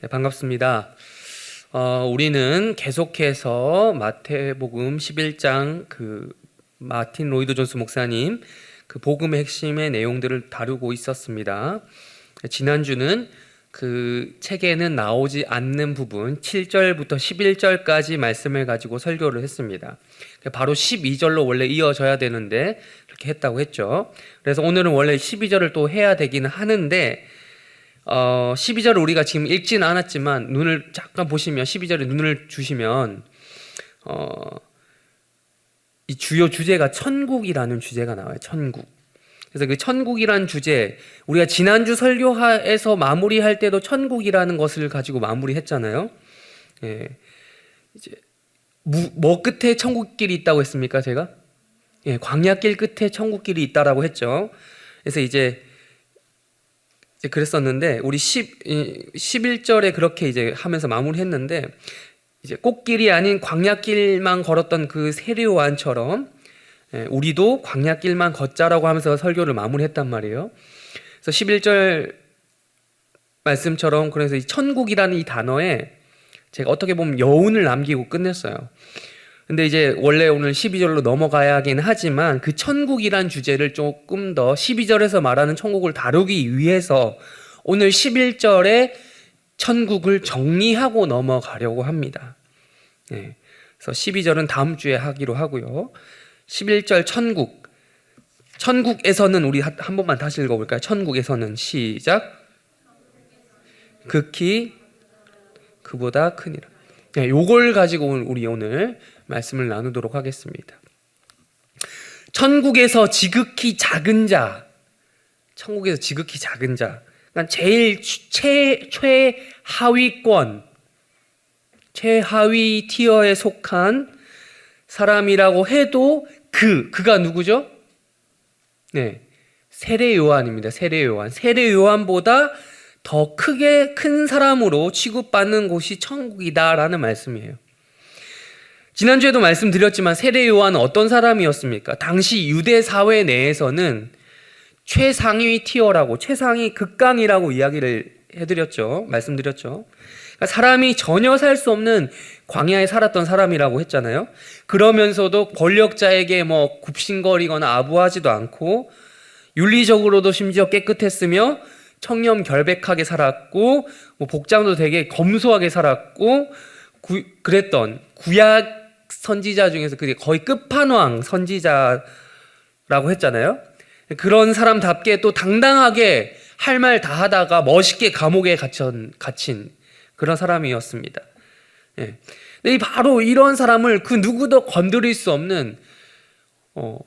네, 반갑습니다. 우리는 계속해서 마태복음 11장 마틴 로이드 존스 목사님 그 복음의 핵심의 내용들을 다루고 있었습니다. 지난주는 그 책에는 나오지 않는 부분 7절부터 11절까지 말씀을 가지고 설교를 했습니다. 바로 12절로 원래 이어져야 되는데 그렇게 했다고 했죠. 그래서 오늘은 원래 12절을 또 해야 되기는 하는데 12절을 우리가 지금 읽지는 않았지만 눈을 잠깐 보시면 12절에 눈을 주시면 이 주요 주제가 천국이라는 주제가 나와요. 천국. 그래서 그 천국이라는 주제, 우리가 지난주 설교에서 마무리할 때도 천국이라는 것을 가지고 마무리했잖아요. 예. 이제 뭐 끝에 천국길이 있다고 했습니까, 제가? 예, 광야길 끝에 천국길이 있다라고 했죠. 그래서 이제 그랬었는데 우리 11절에 그렇게 이제 하면서 마무리했는데 이제 꽃길이 아닌 광야길만 걸었던 그 세례요한처럼 우리도 광야길만 걷자라고 하면서 설교를 마무리했단 말이에요. 그래서 11절 말씀처럼 그래서 이 천국이라는 이 단어에 제가 어떻게 보면 여운을 남기고 끝냈어요. 근데 이제 원래 오늘 12절로 넘어가야 하긴 하지만 그 천국이란 주제를 조금 더 12절에서 말하는 천국을 다루기 위해서 오늘 11절에 천국을 정리하고 넘어가려고 합니다. 네. 그래서 12절은 다음 주에 하기로 하고요. 11절 천국에서는 우리 한 번만 다시 읽어볼까요? 천국에서는 시작. 극히 그보다 크니라. 네, 요걸 가지고 우리 오늘 말씀을 나누도록 하겠습니다. 천국에서 지극히 작은 자, 천국에서 지극히 작은 자, 그러니까 제일 최하위권, 최하위 티어에 속한 사람이라고 해도 그가 누구죠? 네, 세례 요한입니다. 세례 요한. 세례 요한보다 더 크게 큰 사람으로 취급받는 곳이 천국이다라는 말씀이에요. 지난주에도 말씀드렸지만 세례 요한은 어떤 사람이었습니까? 당시 유대 사회 내에서는 최상위 티어라고, 최상위 극강이라고 이야기를 해드렸죠. 말씀드렸죠. 그러니까 사람이 전혀 살 수 없는 광야에 살았던 사람이라고 했잖아요. 그러면서도 권력자에게 뭐 굽신거리거나 아부하지도 않고 윤리적으로도 심지어 깨끗했으며 청렴결백하게 살았고 뭐 복장도 되게 검소하게 살았고 그랬던 구약 선지자 중에서 그게 거의 끝판왕 선지자라고 했잖아요. 그런 사람답게 또 당당하게 할 말 다 하다가 멋있게 감옥에 갇힌 그런 사람이었습니다. 예. 근데 바로 이런 사람을 그 누구도 건드릴 수 없는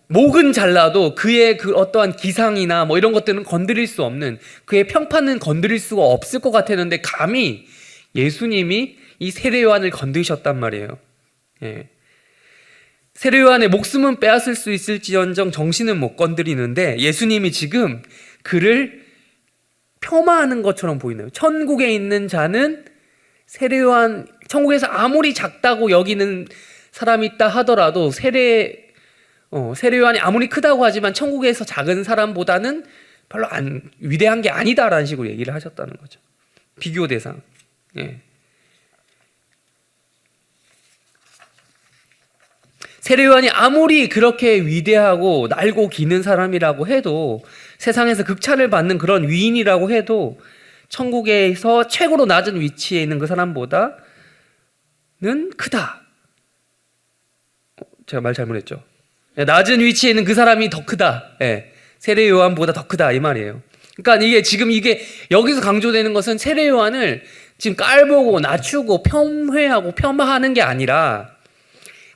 목은 잘라도 그의 그 어떠한 기상이나 뭐 이런 것들은 건드릴 수 없는 그의 평판은 건드릴 수가 없을 것 같았는데 감히 예수님이 이 세례 요한을 건드리셨단 말이에요. 예. 세례 요한의 목숨은 빼앗을 수 있을지언정 정신은 못 건드리는데 예수님이 지금 그를 폄하하는 것처럼 보이네요. 천국에 있는 자는 세례 요한, 천국에서 아무리 작다고 여기는 사람이 있다 하더라도 세례 요한이 아무리 크다고 하지만 천국에서 작은 사람보다는 별로 위대한 게 아니다라는 식으로 얘기를 하셨다는 거죠. 비교 대상. 예. 세례 요한이 아무리 그렇게 위대하고 날고 기는 사람이라고 해도 세상에서 극찬을 받는 그런 위인이라고 해도 천국에서 최고로 낮은 위치에 있는 그 사람보다는 크다. 제가 말 잘못했죠. 낮은 위치에 있는 그 사람이 더 크다. 예. 세례 요한보다 더 크다 이 말이에요. 그러니까 이게 여기서 강조되는 것은 세례 요한을 지금 깔보고 낮추고 폄훼하고 폄하하는 게 아니라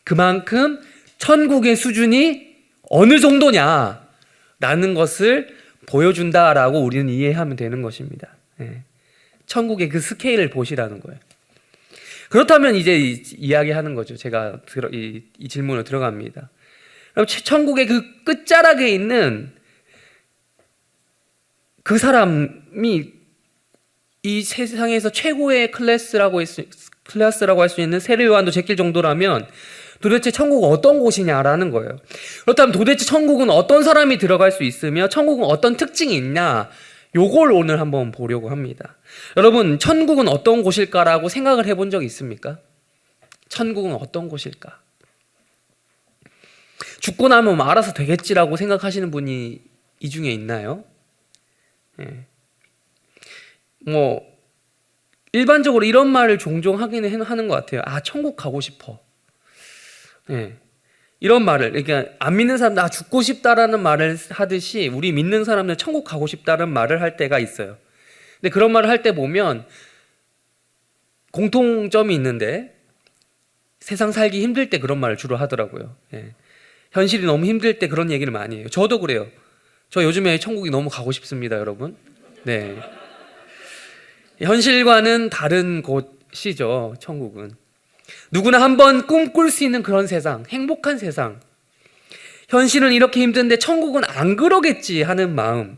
그만큼 천국의 수준이 어느 정도냐라는 것을 보여준다라고 우리는 이해하면 되는 것입니다. 예. 천국의 그 스케일을 보시라는 거예요. 그렇다면 이제 이야기하는 거죠. 제가 이 질문으로 들어갑니다. 그럼 천국의 그 끝자락에 있는 그 사람이 이 세상에서 최고의 클래스라고 할 수 있는 세례 요한도 제낄 정도라면 도대체 천국은 어떤 곳이냐라는 거예요. 그렇다면 도대체 천국은 어떤 사람이 들어갈 수 있으며 천국은 어떤 특징이 있냐? 요걸 오늘 한번 보려고 합니다. 여러분, 천국은 어떤 곳일까라고 생각을 해본 적 있습니까? 천국은 어떤 곳일까? 죽고 나면 뭐 알아서 되겠지라고 생각하시는 분이 이 중에 있나요? 예. 뭐 일반적으로 이런 말을 종종 하기는 하는 것 같아요. 아, 천국 가고 싶어. 예. 이런 말을, 그러니까 안 믿는 사람, 나 죽고 싶다라는 말을 하듯이 우리 믿는 사람들 천국 가고 싶다는 말을 할 때가 있어요. 근데 그런 말을 할 때 보면 공통점이 있는데 세상 살기 힘들 때 그런 말을 주로 하더라고요. 예. 현실이 너무 힘들 때 그런 얘기를 많이 해요. 저도 그래요. 저 요즘에 천국이 너무 가고 싶습니다, 여러분. 네. 현실과는 다른 곳이죠, 천국은. 누구나 한번 꿈꿀 수 있는 그런 세상, 행복한 세상. 현실은 이렇게 힘든데 천국은 안 그러겠지 하는 마음.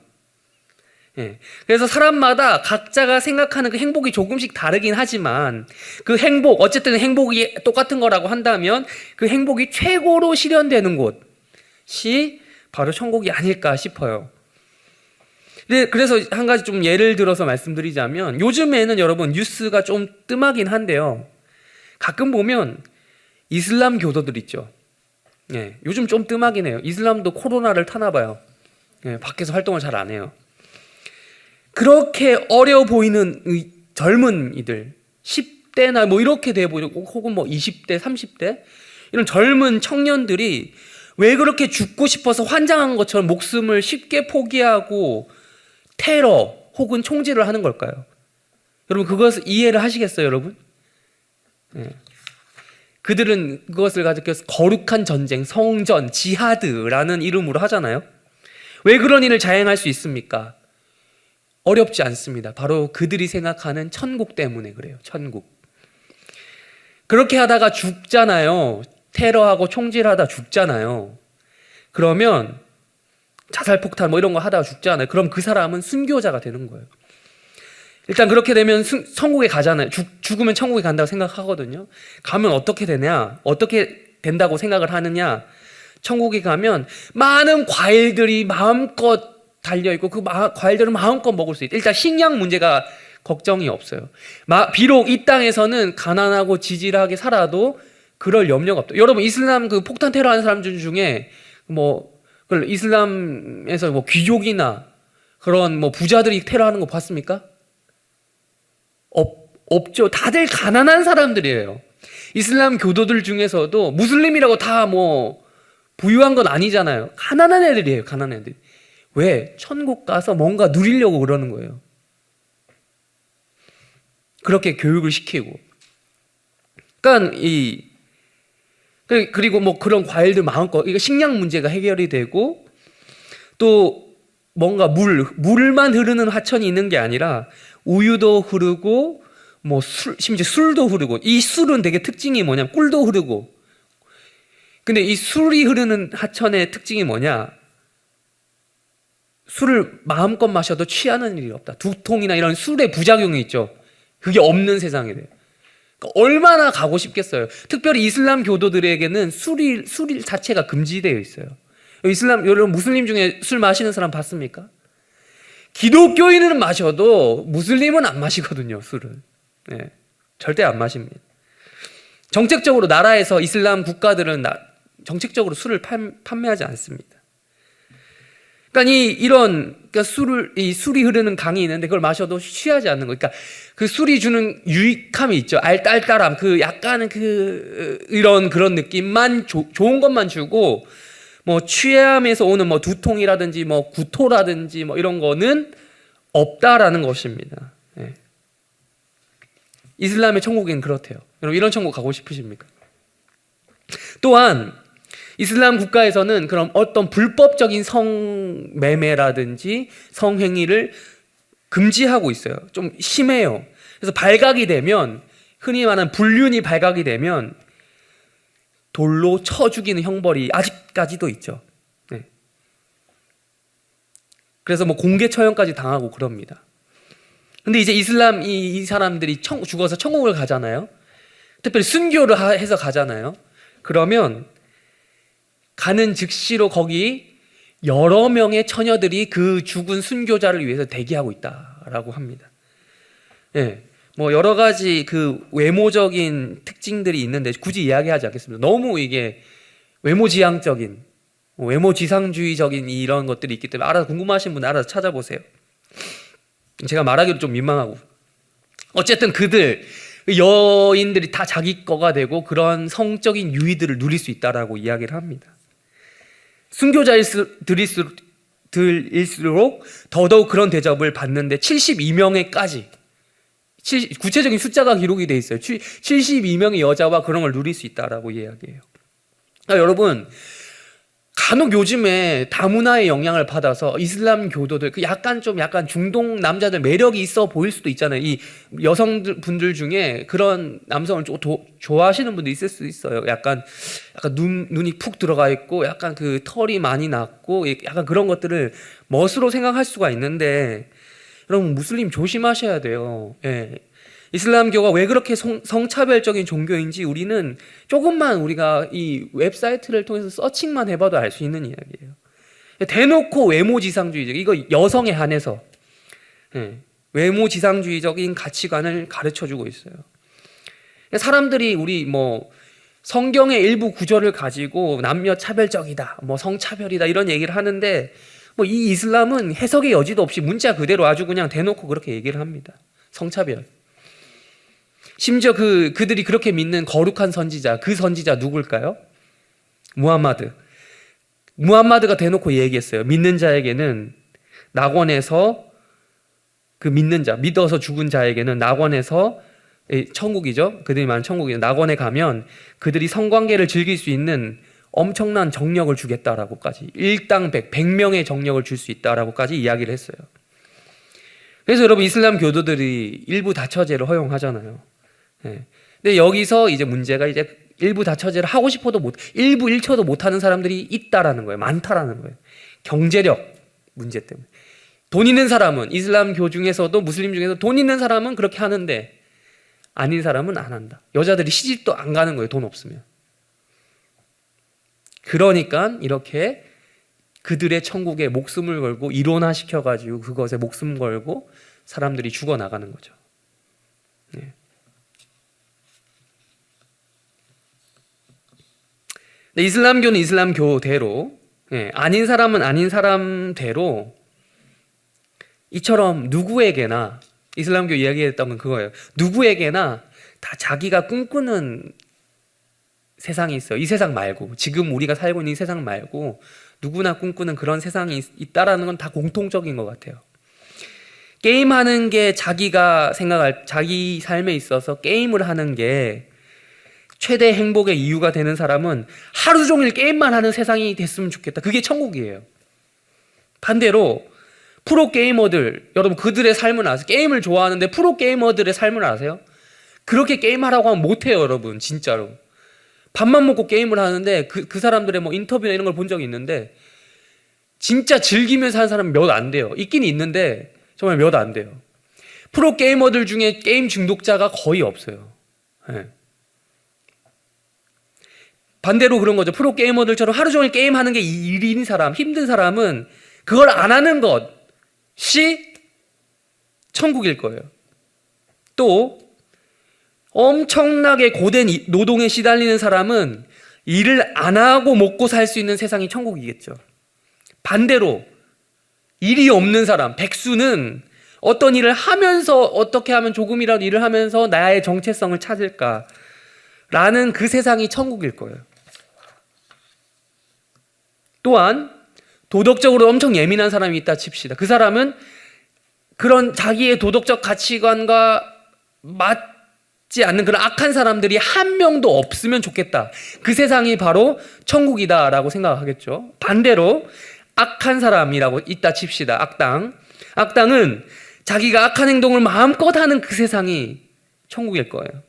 예. 그래서 사람마다 각자가 생각하는 그 행복이 조금씩 다르긴 하지만 그 행복, 어쨌든 행복이 똑같은 거라고 한다면 그 행복이 최고로 실현되는 곳이 바로 천국이 아닐까 싶어요. 그래서 한 가지 좀 예를 들어서 말씀드리자면 요즘에는 여러분 뉴스가 좀 뜸하긴 한데요. 가끔 보면 이슬람 교도들 있죠. 예, 요즘 좀 뜸하긴 해요. 이슬람도 코로나를 타나 봐요. 예, 밖에서 활동을 잘 안 해요. 그렇게 어려 보이는 젊은이들, 10대나 뭐 이렇게 돼 보이고 혹은 뭐 20대, 30대 이런 젊은 청년들이 왜 그렇게 죽고 싶어서 환장한 것처럼 목숨을 쉽게 포기하고 테러 혹은 총질을 하는 걸까요? 여러분 그것을 이해를 하시겠어요, 여러분? 네. 그들은 그것을 가지고 거룩한 전쟁, 성전, 지하드라는 이름으로 하잖아요. 왜 그런 일을 자행할 수 있습니까? 어렵지 않습니다. 바로 그들이 생각하는 천국 때문에 그래요. 천국. 그렇게 하다가 죽잖아요. 테러하고 총질하다 죽잖아요. 그러면 자살폭탄 뭐 이런 거 하다가 죽잖아요. 그럼 그 사람은 순교자가 되는 거예요. 일단 그렇게 되면 천국에 가잖아요. 죽으면 천국에 간다고 생각하거든요. 가면 어떻게 되냐? 어떻게 된다고 생각을 하느냐? 천국에 가면 많은 과일들이 마음껏 달려있고 그 과일들을 마음껏 먹을 수 있다. 일단 식량 문제가 걱정이 없어요. 비록 이 땅에서는 가난하고 지질하게 살아도 그럴 염려가 없다. 여러분 이슬람 그 폭탄 테러하는 사람들 중에 뭐 이슬람에서 뭐 귀족이나 그런 뭐 부자들이 테러하는 거 봤습니까? 없죠. 다들 가난한 사람들이에요. 이슬람 교도들 중에서도 무슬림이라고 다 뭐 부유한 건 아니잖아요. 가난한 애들이에요. 가난한 애들. 왜? 천국 가서 뭔가 누리려고 그러는 거예요. 그렇게 교육을 시키고. 그러니까 그리고 뭐 그런 과일들 마음껏 이거 식량 문제가 해결이 되고 또 뭔가 물만 흐르는 하천이 있는 게 아니라 우유도 흐르고 뭐 심지어 술도 흐르고 이 술은 되게 특징이 뭐냐면 꿀도 흐르고 근데 이 술이 흐르는 하천의 특징이 뭐냐? 술을 마음껏 마셔도 취하는 일이 없다. 두통이나 이런 술의 부작용이 있죠. 그게 없는 세상이래요. 그러니까 얼마나 가고 싶겠어요. 특별히 이슬람 교도들에게는 술 자체가 금지되어 있어요. 여러분 무슬림 중에 술 마시는 사람 봤습니까? 기독교인은 마셔도 무슬림은 안 마시거든요. 술은. 네, 절대 안 마십니다. 정책적으로 나라에서 이슬람 국가들은 정책적으로 술을 판매하지 않습니다. 그러니까 그러니까 술이 흐르는 강이 있는데 그걸 마셔도 취하지 않는 거. 그러니까 그 술이 주는 유익함이 있죠. 알딸딸함, 약간은 이런 그런 느낌만 좋은 것만 주고 뭐 취함에서 오는 뭐 두통이라든지 뭐 구토라든지 뭐 이런 거는 없다라는 것입니다. 네. 이슬람의 천국에는 그렇대요. 여러분 이런 천국 가고 싶으십니까? 또한 이슬람 국가에서는 그럼 어떤 불법적인 성매매라든지 성행위를 금지하고 있어요. 좀 심해요. 그래서 발각이 되면 흔히 말하는 불륜이 발각이 되면 돌로 쳐 죽이는 형벌이 아직까지도 있죠. 네. 그래서 뭐 공개 처형까지 당하고 그럽니다. 근데 이제 이슬람 이 사람들이 죽어서 천국을 가잖아요. 특별히 순교를 해서 가잖아요. 그러면 가는 즉시로 거기 여러 명의 처녀들이 그 죽은 순교자를 위해서 대기하고 있다라고 합니다. 예. 뭐 여러 가지 그 외모적인 특징들이 있는데 굳이 이야기하지 않겠습니다. 너무 이게 외모지향적인, 외모지상주의적인 이런 것들이 있기 때문에 알아서 궁금하신 분은 알아서 찾아보세요. 제가 말하기도 좀 민망하고. 어쨌든 그들 여인들이 다 자기 거가 되고 그런 성적인 유의들을 누릴 수 있다라고 이야기를 합니다. 순교자일수록 더더욱 그런 대접을 받는데 72명에까지 구체적인 숫자가 기록이 돼 있어요. 72명의 여자와 그런 걸 누릴 수 있다라고 이야기해요. 그러니까 여러분, 간혹 요즘에 다문화의 영향을 받아서 이슬람 교도들 약간 중동 남자들 매력이 있어 보일 수도 있잖아요. 이 여성분들 중에 그런 남성을 좀 좋아하시는 분도 있을 수 있어요. 약간 눈이 푹 들어가 있고 약간 그 털이 많이 났고 약간 그런 것들을 멋으로 생각할 수가 있는데 여러분, 무슬림 조심하셔야 돼요. 예. 이슬람교가 왜 그렇게 성차별적인 종교인지 우리는 조금만 우리가 이 웹사이트를 통해서 서칭만 해봐도 알 수 있는 이야기예요. 대놓고 외모지상주의적, 이거 여성에 한해서 외모지상주의적인 가치관을 가르쳐주고 있어요. 사람들이 우리 뭐 성경의 일부 구절을 가지고 남녀 차별적이다, 뭐 성차별이다 이런 얘기를 하는데 뭐 이 이슬람은 해석의 여지도 없이 문자 그대로 아주 그냥 대놓고 그렇게 얘기를 합니다. 성차별. 심지어 그들이 그렇게 믿는 거룩한 선지자, 그 선지자 누굴까요? 무함마드가 대놓고 얘기했어요. 믿는 자에게는 낙원에서 믿어서 죽은 자에게는 낙원에서 천국이죠. 그들이 말하는 천국이죠. 낙원에 가면 그들이 성관계를 즐길 수 있는 엄청난 정력을 주겠다라고까지, 일당 100명의 정력을 줄 수 있다라고까지 이야기를 했어요. 그래서 여러분, 이슬람 교도들이 일부 다처제를 허용하잖아요. 근데 여기서 이제 문제가 일부 다처제를 하고 싶어도 일부 1초도 못하는 사람들이 있다라는 거예요. 많다라는 거예요. 경제력 문제 때문에. 돈 있는 사람은, 이슬람교 중에서도 무슬림 중에서 돈 있는 사람은 그렇게 하는데 아닌 사람은 안 한다. 여자들이 시집도 안 가는 거예요. 돈 없으면. 그러니까 이렇게 그들의 천국에 목숨을 걸고 이론화시켜가지고 그것에 목숨 걸고 사람들이 죽어나가는 거죠. 네. 이슬람교는 이슬람교대로, 아닌 사람은 아닌 사람대로 이처럼 누구에게나, 이슬람교 이야기했던 건 그거예요. 누구에게나 다 자기가 꿈꾸는 세상이 있어요. 이 세상 말고, 지금 우리가 살고 있는 이 세상 말고 누구나 꿈꾸는 그런 세상이 있다라는 건 다 공통적인 것 같아요. 게임하는 게 자기가 생각할, 자기 삶에 있어서 게임을 하는 게 최대 행복의 이유가 되는 사람은 하루 종일 게임만 하는 세상이 됐으면 좋겠다. 그게 천국이에요. 반대로 프로게이머들, 여러분 그들의 삶을 아세요? 게임을 좋아하는데 프로게이머들의 삶을 아세요? 그렇게 게임하라고 하면 못해요, 여러분. 진짜로. 밥만 먹고 게임을 하는데 그 사람들의 뭐 인터뷰나 이런 걸 본 적이 있는데 진짜 즐기면서 하는 사람은 몇 안 돼요. 있긴 있는데 정말 몇 안 돼요. 프로게이머들 중에 게임 중독자가 거의 없어요. 반대로 그런 거죠. 프로게이머들처럼 하루 종일 게임하는 게 일인 사람, 힘든 사람은 그걸 안 하는 것이 천국일 거예요. 또 엄청나게 고된 노동에 시달리는 사람은 일을 안 하고 먹고 살 수 있는 세상이 천국이겠죠. 반대로 일이 없는 사람, 백수는 어떤 일을 하면서 어떻게 하면 조금이라도 일을 하면서 나의 정체성을 찾을까라는 그 세상이 천국일 거예요. 또한 도덕적으로 엄청 예민한 사람이 있다 칩시다. 그 사람은 그런 자기의 도덕적 가치관과 맞지 않는 그런 악한 사람들이 한 명도 없으면 좋겠다. 그 세상이 바로 천국이다라고 생각하겠죠. 반대로 악한 사람이라고 있다 칩시다. 악당은 자기가 악한 행동을 마음껏 하는 그 세상이 천국일 거예요.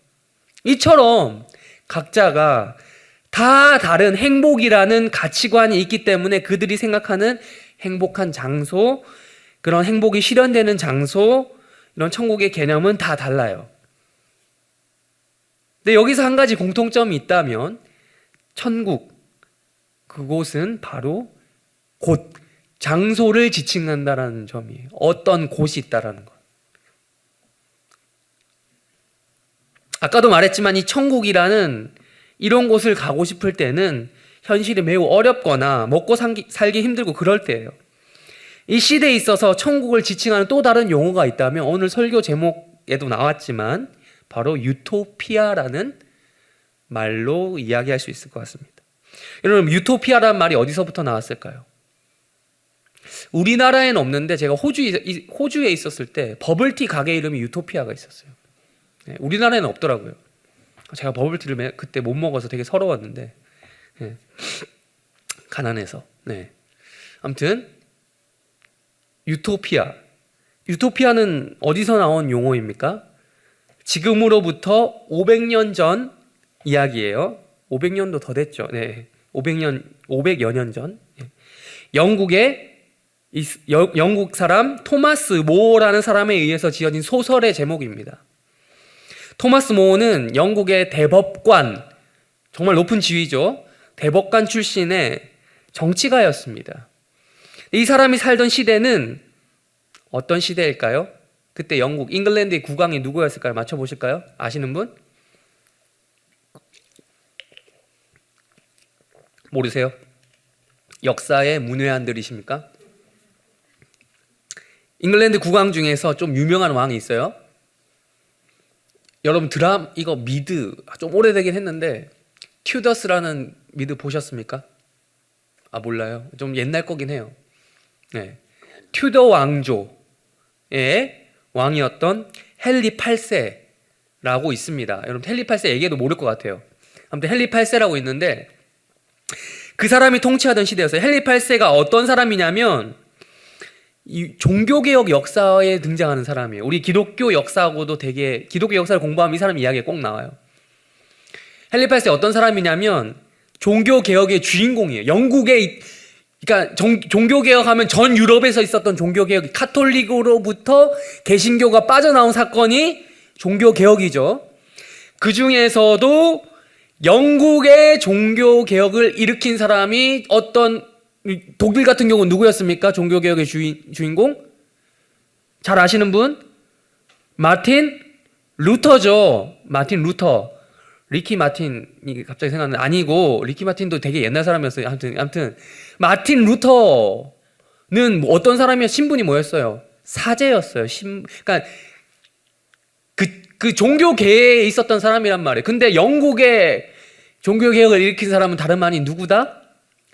이처럼 각자가 다 다른 행복이라는 가치관이 있기 때문에 그들이 생각하는 행복한 장소, 그런 행복이 실현되는 장소, 이런 천국의 개념은 다 달라요. 근데 여기서 한 가지 공통점이 있다면 천국, 그곳은 바로 곳, 장소를 지칭한다라는 점이에요. 어떤 곳이 있다라는 것. 아까도 말했지만 이 천국이라는 이런 곳을 가고 싶을 때는 현실이 매우 어렵거나 먹고 살기 힘들고 그럴 때예요. 이 시대에 있어서 천국을 지칭하는 또 다른 용어가 있다면 오늘 설교 제목에도 나왔지만 바로 유토피아라는 말로 이야기할 수 있을 것 같습니다. 여러분, 유토피아라는 말이 어디서부터 나왔을까요? 우리나라에는 없는데 제가 호주에 있었을 때 버블티 가게 이름이 유토피아가 있었어요. 네, 우리나라에는 없더라고요. 제가 버블티를 그때 못 먹어서 되게 서러웠는데, 네, 가난해서. 네. 아무튼 유토피아는 어디서 나온 용어입니까? 지금으로부터 500년 전 이야기예요. 500년도 더 됐죠. 네, 500여 년 전. 영국 사람 토마스 모어라는 사람에 의해서 지어진 소설의 제목입니다. 토마스 모어는 영국의 대법관, 정말 높은 지위죠. 대법관 출신의 정치가였습니다. 이 사람이 살던 시대는 어떤 시대일까요? 그때 영국, 잉글랜드의 국왕이 누구였을까요? 맞춰보실까요? 아시는 분? 모르세요? 역사의 문외한들이십니까? 잉글랜드 국왕 중에서 좀 유명한 왕이 있어요. 여러분 이거 미드 좀 오래되긴 했는데 튜더스라는 미드 보셨습니까? 아, 몰라요. 좀 옛날 거긴 해요. 네. 튜더 왕조의 왕이었던 헨리 8세라고 있습니다. 여러분 헨리 8세 얘기해도 모를 것 같아요. 아무튼 헨리 8세라고 있는데 그 사람이 통치하던 시대였어요. 헨리 8세가 어떤 사람이냐면 이 종교개혁 역사에 등장하는 사람이에요. 우리 기독교 역사하고도 되게 기독교 역사를 공부하면 이 사람 이야기가 꼭 나와요. 헨리 8세 어떤 사람이냐면 종교개혁의 주인공이에요. 그러니까 종교개혁하면 전 유럽에서 있었던 종교개혁, 카톨릭으로부터 개신교가 빠져나온 사건이 종교개혁이죠. 그 중에서도 영국의 종교개혁을 일으킨 사람이 독일 같은 경우는 누구였습니까? 종교개혁의 주인공? 잘 아시는 분? 마틴 루터죠. 마틴 루터. 리키 마틴이 갑자기 생각나는데 아니고, 리키 마틴도 되게 옛날 사람이었어요. 아무튼 마틴 루터는 어떤 사람이야? 신분이 뭐였어요? 사제였어요. 그러니까 그 종교계에 있었던 사람이란 말이에요. 근데 영국의 종교개혁을 일으킨 사람은 다름 아닌 누구다?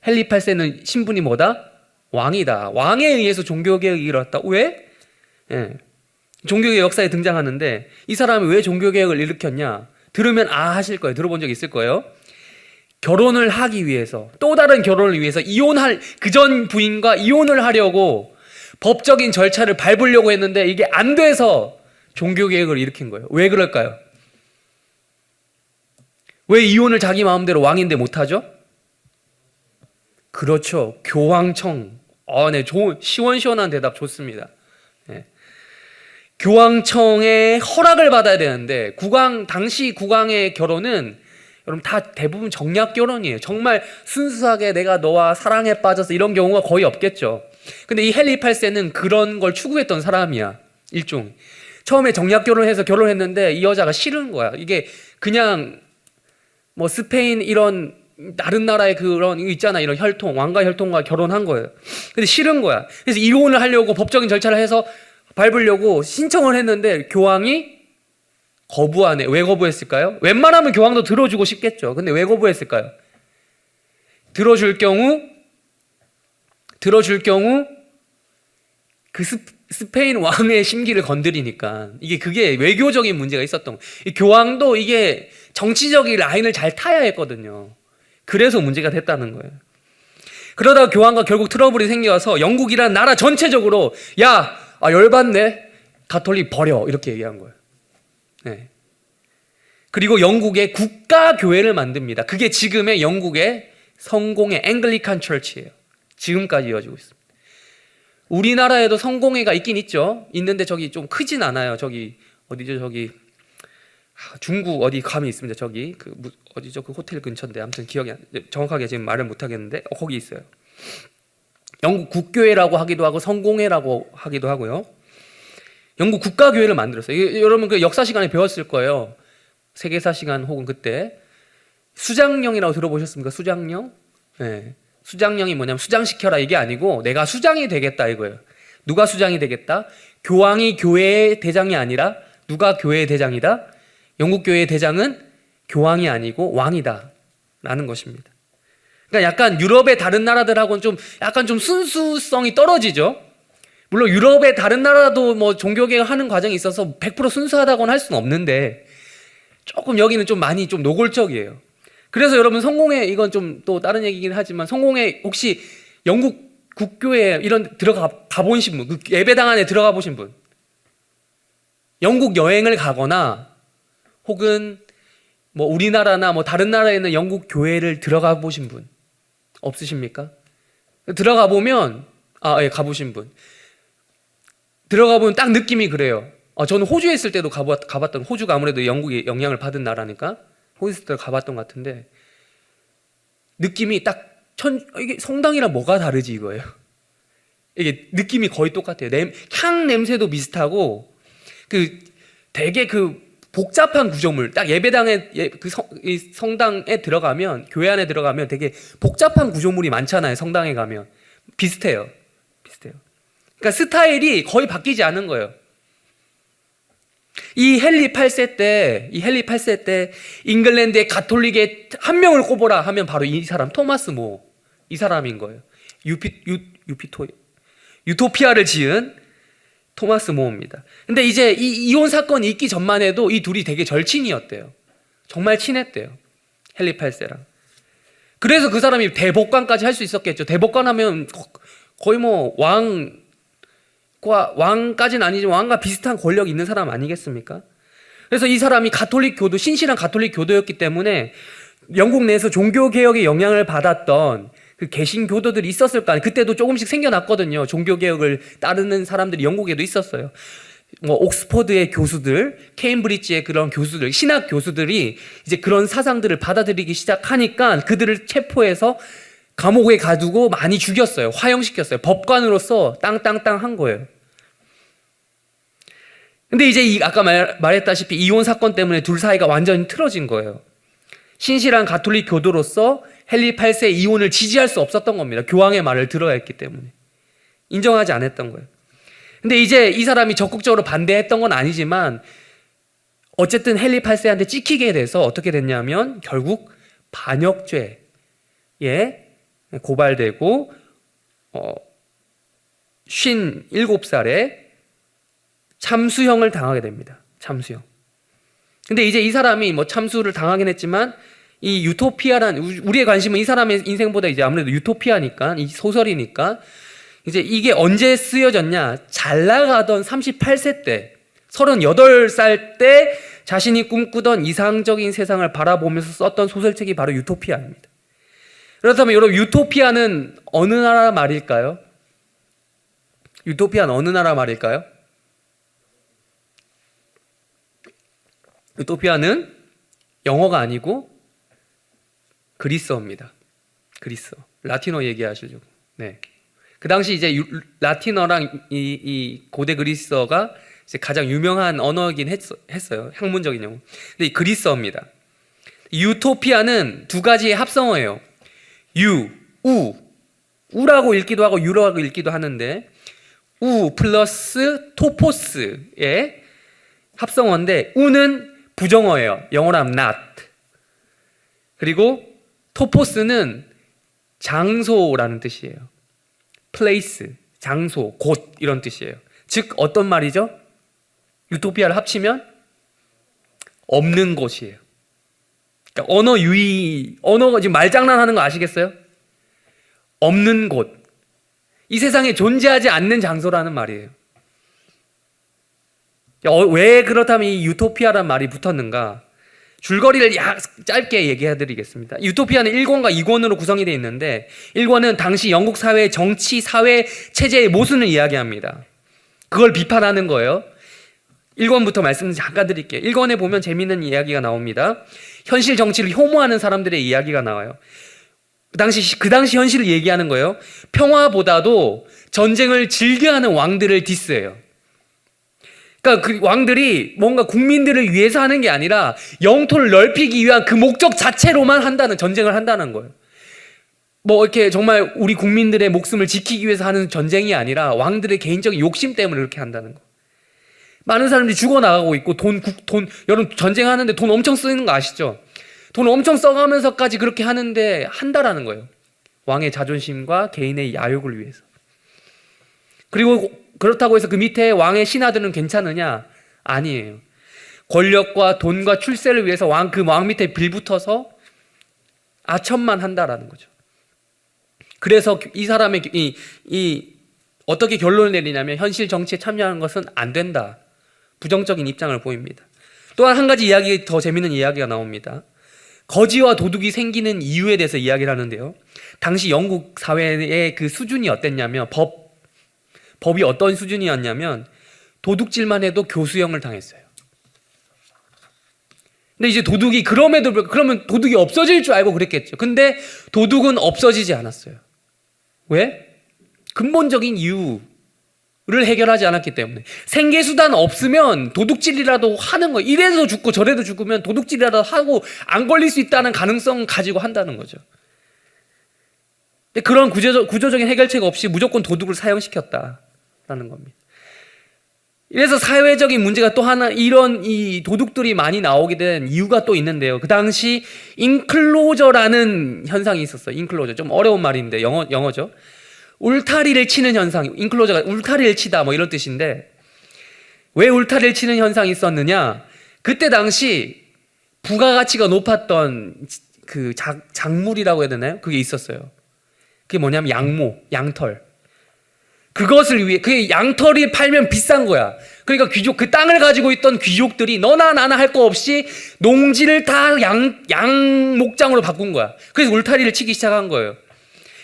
헨리 8세는 신분이 뭐다? 왕이다. 왕에 의해서 종교개혁이 일어났다. 왜? 예. 종교개혁 역사에 등장하는데 이 사람이 왜 종교개혁을 일으켰냐? 들으면 하실 거예요. 들어본 적 있을 거예요. 결혼을 하기 위해서, 또 다른 결혼을 위해서 그 전 부인과 이혼을 하려고 법적인 절차를 밟으려고 했는데 이게 안 돼서 종교개혁을 일으킨 거예요. 왜 그럴까요? 왜 이혼을 자기 마음대로 왕인데 못하죠? 그렇죠. 교황청. 네, 시원시원한 대답 좋습니다. 네. 교황청의 허락을 받아야 되는데 당시 국왕의 결혼은 여러분 다 대부분 정략 결혼이에요. 정말 순수하게 내가 너와 사랑에 빠져서 이런 경우가 거의 없겠죠. 근데 이 헨리 8세는 그런 걸 추구했던 사람이야. 일종. 처음에 정략 결혼해서 결혼했는데 이 여자가 싫은 거야. 이게 그냥 뭐 스페인 이런 다른 나라의 그런 이거 있잖아, 이런 혈통, 왕과 혈통과 결혼한 거예요. 근데 싫은 거야. 그래서 이혼을 하려고 법적인 절차를 해서 밟으려고 신청을 했는데 교황이 거부하네. 왜 거부했을까요? 웬만하면 교황도 들어주고 싶겠죠. 근데 왜 거부했을까요? 들어줄 경우 그 스페인 왕의 심기를 건드리니까 그게 외교적인 문제가 있었던 거예요. 이 교황도 이게 정치적인 라인을 잘 타야 했거든요. 그래서 문제가 됐다는 거예요. 그러다가 교황과 결국 트러블이 생겨서 영국이란 나라 전체적으로 열받네, 가톨릭 버려, 이렇게 얘기한 거예요. 네. 그리고 영국의 국가교회를 만듭니다. 그게 지금의 영국의 성공회 앵글리칸 처치예요. 지금까지 이어지고 있습니다. 우리나라에도 성공회가 있긴 있죠. 있는데 저기 좀 크진 않아요. 저기 어디죠? 저기 중구 어디 감이 있습니다. 저기 어디죠? 그 호텔 근처인데 아무튼 기억이 정확하게 지금 말을 못 하겠는데 거기 있어요. 영국 국교회라고 하기도 하고 성공회라고 하기도 하고요. 영국 국가교회를 만들었어요. 여러분 그 역사 시간에 배웠을 거예요. 세계사 시간 혹은 그때 수장령이라고 들어보셨습니까? 수장령? 네. 수장령이 뭐냐면 수장시켜라 이게 아니고 내가 수장이 되겠다 이거예요. 누가 수장이 되겠다? 교황이 교회의 대장이 아니라 누가 교회의 대장이다? 영국 교회의 대장은 교황이 아니고 왕이다 라는 것입니다. 그러니까 약간 유럽의 다른 나라들하고는 좀 약간 좀 순수성이 떨어지죠. 물론 유럽의 다른 나라도 뭐 종교개혁 하는 과정이 있어서 100% 순수하다고는 할 수는 없는데 조금 여기는 좀 많이 좀 노골적이에요. 그래서 여러분 성공회 이건 좀 또 다른 얘기긴 하지만 성공회 혹시 영국 국교회 이런 가보신 분, 그 예배당 안에 들어가 보신 분, 영국 여행을 가거나 혹은 뭐 우리나라나 뭐 다른 나라에 있는 영국 교회를 들어가 보신 분 없으십니까? 들어가 보면 예, 가보신 분 들어가 보면 딱 느낌이 그래요. 저는 호주에 있을 때도 가봤던, 호주가 아무래도 영국의 영향을 받은 나라니까 호주 있을 때 가봤던 것 같은데 느낌이 딱 이게 성당이랑 뭐가 다르지 이거예요. 이게 느낌이 거의 똑같아요. 향 냄새도 비슷하고 되게 복잡한 구조물, 딱 예배당에 이 성당에 들어가면, 교회 안에 들어가면 되게 복잡한 구조물이 많잖아요. 성당에 가면 비슷해요. 그러니까 스타일이 거의 바뀌지 않은 거예요. 이 헨리 8세 때 잉글랜드의 가톨릭의 한 명을 꼽아라 하면 바로 이 사람 토마스 모, 이 사람인 거예요. 유토피아를 지은 토마스 모입니다. 근데 이제 이 이혼 사건이 있기 전만 해도 이 둘이 되게 절친이었대요. 정말 친했대요. 헨리 8세랑. 그래서 그 사람이 대법관까지 할 수 있었겠죠. 대법관 하면 거의 뭐 왕까지는 아니지만 왕과 비슷한 권력이 있는 사람 아니겠습니까? 그래서 이 사람이 신실한 가톨릭 교도였기 때문에 영국 내에서 종교개혁의 영향을 받았던 그 개신교도들이 있었을 거 아니에요. 그때도 조금씩 생겨났거든요. 종교개혁을 따르는 사람들이 영국에도 있었어요. 뭐 옥스퍼드의 교수들, 케임브리지의 그런 교수들, 신학 교수들이 이제 그런 사상들을 받아들이기 시작하니까 그들을 체포해서 감옥에 가두고 많이 죽였어요. 화형시켰어요. 법관으로서 땅땅땅 한 거예요. 근데 이제 아까 말했다시피 이혼 사건 때문에 둘 사이가 완전히 틀어진 거예요. 신실한 가톨릭 교도로서 헨리 8세 이혼을 지지할 수 없었던 겁니다. 교황의 말을 들어야 했기 때문에. 인정하지 않았던 거예요. 근데 이제 이 사람이 적극적으로 반대했던 건 아니지만 어쨌든 헨리 8세한테 찍히게 돼서 어떻게 됐냐면 결국 반역죄에 고발되고 57살에 참수형을 당하게 됩니다. 참수형. 근데 이제 이 사람이 뭐 참수를 당하긴 했지만 이 유토피아란, 우리의 관심은 이 사람의 인생보다 이제 아무래도 유토피아니까, 이 소설이니까 이제 이게 언제 쓰여졌냐? 잘 나가던 38세 때, 38살 때 자신이 꿈꾸던 이상적인 세상을 바라보면서 썼던 소설책이 바로 유토피아입니다. 그렇다면 여러분, 유토피아는 어느 나라 말일까요? 유토피아는 어느 나라 말일까요? 유토피아는 영어가 아니고 그리스어입니다. 그리스어. 라틴어 얘기하시죠. 네. 그 당시 이제 라틴어랑 이 고대 그리스어가 이제 가장 유명한 언어이긴 했어요. 학문적인 용어. 근데 그리스어입니다. 유토피아는 두 가지의 합성어예요. 우라고 읽기도 하고 유라고 읽기도 하는데 우 플러스 토포스의 합성어인데 우는 부정어예요. 영어로 하면 not. 그리고 토포스는 장소라는 뜻이에요. place, 장소, 곳 이런 뜻이에요. 즉 어떤 말이죠? 유토피아를 합치면 없는 곳이에요. 그러니까 언어가 지금 말장난하는 거 아시겠어요? 없는 곳. 이 세상에 존재하지 않는 장소라는 말이에요. 왜 그렇다면 이 유토피아란 말이 붙었는가? 줄거리를 짧게 얘기해드리겠습니다. 유토피아는 1권과 2권으로 구성이 되어 있는데 1권은 당시 영국 사회의 정치, 사회, 체제의 모순을 이야기합니다. 그걸 비판하는 거예요. 1권부터 말씀 잠깐 드릴게요. 1권에 보면 재미있는 이야기가 나옵니다. 현실 정치를 혐오하는 사람들의 이야기가 나와요. 그 당시 현실을 얘기하는 거예요. 평화보다도 전쟁을 즐겨하는 왕들을 디스해요. 그러니까 그 왕들이 뭔가 국민들을 위해서 하는 게 아니라 영토를 넓히기 위한 그 목적 자체로만 전쟁을 한다는 거예요. 뭐 이렇게 정말 우리 국민들의 목숨을 지키기 위해서 하는 전쟁이 아니라 왕들의 개인적인 욕심 때문에 그렇게 한다는 거. 많은 사람들이 죽어나가고 있고 여러분 전쟁하는데 돈 엄청 쓰는 거 아시죠? 돈 엄청 써가면서까지 그렇게 하는데 한다라는 거예요. 왕의 자존심과 개인의 야욕을 위해서. 그리고 그렇다고 해서 그 밑에 왕의 신하들은 괜찮으냐? 아니에요. 권력과 돈과 출세를 위해서 그 왕 밑에 빌붙어서 아첨만 한다라는 거죠. 그래서 이 사람의 어떻게 결론을 내리냐면 현실 정치에 참여하는 것은 안 된다. 부정적인 입장을 보입니다. 또한 한 가지 더 재밌는 이야기가 나옵니다. 거지와 도둑이 생기는 이유에 대해서 이야기를 하는데요. 당시 영국 사회의 그 수준이 어땠냐면 법이 어떤 수준이었냐면 도둑질만 해도 교수형을 당했어요. 근데 이제 도둑이 그러면 도둑이 없어질 줄 알고 그랬겠죠. 근데 도둑은 없어지지 않았어요. 왜? 근본적인 이유를 해결하지 않았기 때문에. 생계수단 없으면 도둑질이라도 하는 거예요. 이래서 죽고 저래도 죽으면 도둑질이라도 하고 안 걸릴 수 있다는 가능성 가지고 한다는 거죠. 근데 그런 구조적인 해결책 없이 무조건 도둑을 사형시켰다라는 겁니다. 이래서 사회적인 문제가 또 하나, 이 도둑들이 많이 나오게 된 이유가 또 있는데요. 그 당시 인클로저라는 현상이 있었어요. 인클로저. 좀 어려운 말인데, 영어죠. 울타리를 치는 현상, 인클로저가 울타리를 치다 뭐 이런 뜻인데, 왜 울타리를 치는 현상이 있었느냐? 그때 당시 부가가치가 높았던 그 작물이라고 해야 되나요? 그게 있었어요. 그게 뭐냐면 양털. 그것을 위해, 그 양털이 팔면 비싼 거야. 그러니까 그 땅을 가지고 있던 귀족들이 너나 나나 할 거 없이 농지를 다 양 목장으로 바꾼 거야. 그래서 울타리를 치기 시작한 거예요.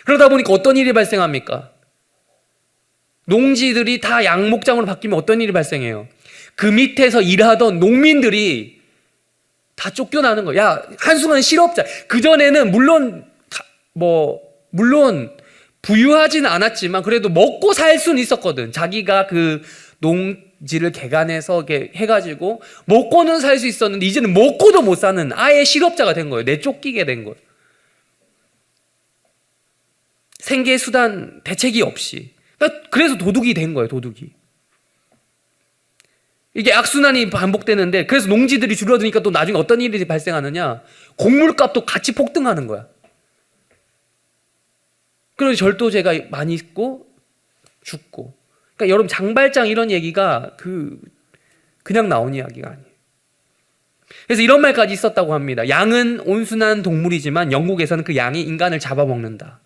그러다 보니까 어떤 일이 발생합니까? 농지들이 다 양 목장으로 바뀌면 어떤 일이 발생해요? 그 밑에서 일하던 농민들이 다 쫓겨나는 거야. 야, 한순간 실업자. 그전에는 물론 부유하지는 않았지만 그래도 먹고 살 수는 있었거든. 자기가 그 농지를 개간해서 이렇게 해가지고 먹고는 살 수 있었는데 이제는 먹고도 못 사는 아예 실업자가 된 거예요. 내쫓기게 된 거예요. 생계수단 대책이 없이. 그래서 도둑이 된 거예요. 도둑이. 이게 악순환이 반복되는데 그래서 농지들이 줄어드니까 또 나중에 어떤 일이 발생하느냐. 곡물값도 같이 폭등하는 거야. 그런 절도죄가 많이 있고 죽고. 그러니까 여러분 장발장 이런 얘기가 그냥 나온 이야기가 아니에요. 그래서 이런 말까지 있었다고 합니다. 양은 온순한 동물이지만 영국에서는 그 양이 인간을 잡아먹는다.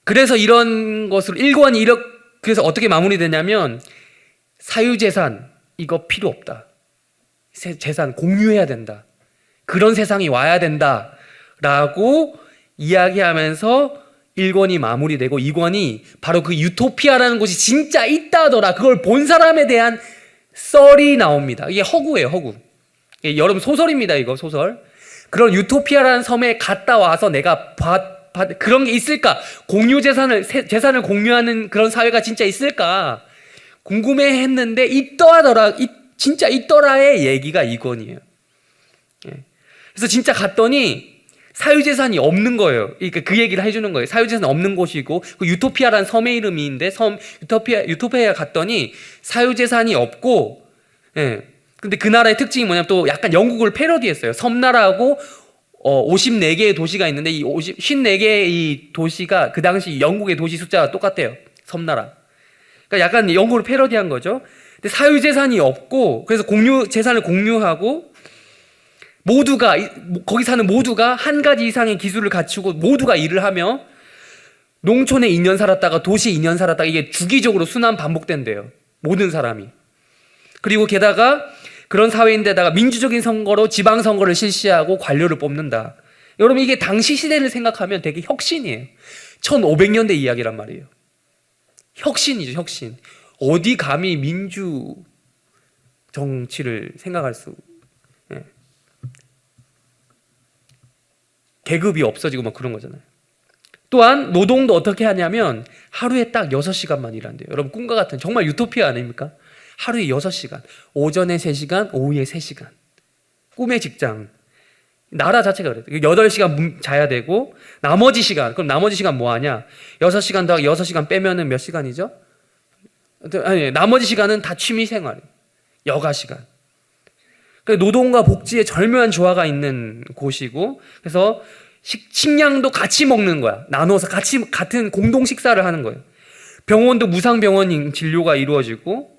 그래서 이런 것으로 일권이 그래서 어떻게 마무리되냐면 사유재산 이거 필요 없다. 재산 공유해야 된다. 그런 세상이 와야 된다. 라고 이야기하면서 1권이 마무리되고 2권이 바로 그 유토피아라는 곳이 진짜 있다더라. 그걸 본 사람에 대한 썰이 나옵니다. 이게 허구예요, 허구. 여러분 소설입니다, 이거 소설. 그런 유토피아라는 섬에 갔다 와서 내가 그런 게 있을까? 재산을 공유하는 그런 사회가 진짜 있을까? 궁금해 했는데 있더라더라. 진짜 있더라의 얘기가 2권이에요. 그래서 진짜 갔더니 사유재산이 없는 거예요. 그러니까 그 얘기를 해주는 거예요. 사유재산 없는 곳이고 그 유토피아라는 섬의 이름인데 유토피아에 갔더니 사유재산이 없고, 근데 그 나라의 특징이 뭐냐면 또 약간 영국을 패러디했어요. 섬나라하고 54개의 도시가 있는데 이 54개의 이 도시가 그 당시 영국의 도시 숫자가 똑같대요. 섬나라. 그러니까 약간 영국을 패러디한 거죠. 근데 사유재산이 없고 그래서 재산을 공유하고 거기 사는 모두가 한 가지 이상의 기술을 갖추고 모두가 일을 하며 농촌에 2년 살았다가 도시에 2년 살았다가 이게 주기적으로 순환 반복된대요. 모든 사람이. 그리고 게다가 그런 사회인데다가 민주적인 선거로 지방선거를 실시하고 관료를 뽑는다. 여러분 이게 당시 시대를 생각하면 되게 혁신이에요. 1500년대 이야기란 말이에요. 혁신이죠, 혁신. 어디 감히 민주 정치를 생각할 수. 계급이 없어지고 막 그런 거잖아요. 또한 노동도 어떻게 하냐면 하루에 딱 6시간만 일한대요. 여러분 꿈과 같은 정말 유토피아 아닙니까? 하루에 6시간, 오전에 3시간, 오후에 3시간. 꿈의 직장. 나라 자체가 그래요. 8시간 자야 되고 나머지 시간, 그럼 나머지 시간 뭐 하냐? 6시간 더하기 6시간 빼면은 몇 시간이죠? 아니, 나머지 시간은 다 취미 생활, 여가 시간. 그러니까 노동과 복지의 절묘한 조화가 있는 곳이고, 그래서 식량도 같이 먹는 거야. 나눠서 같은 공동 식사를 하는 거예요. 병원도 무상병원 진료가 이루어지고,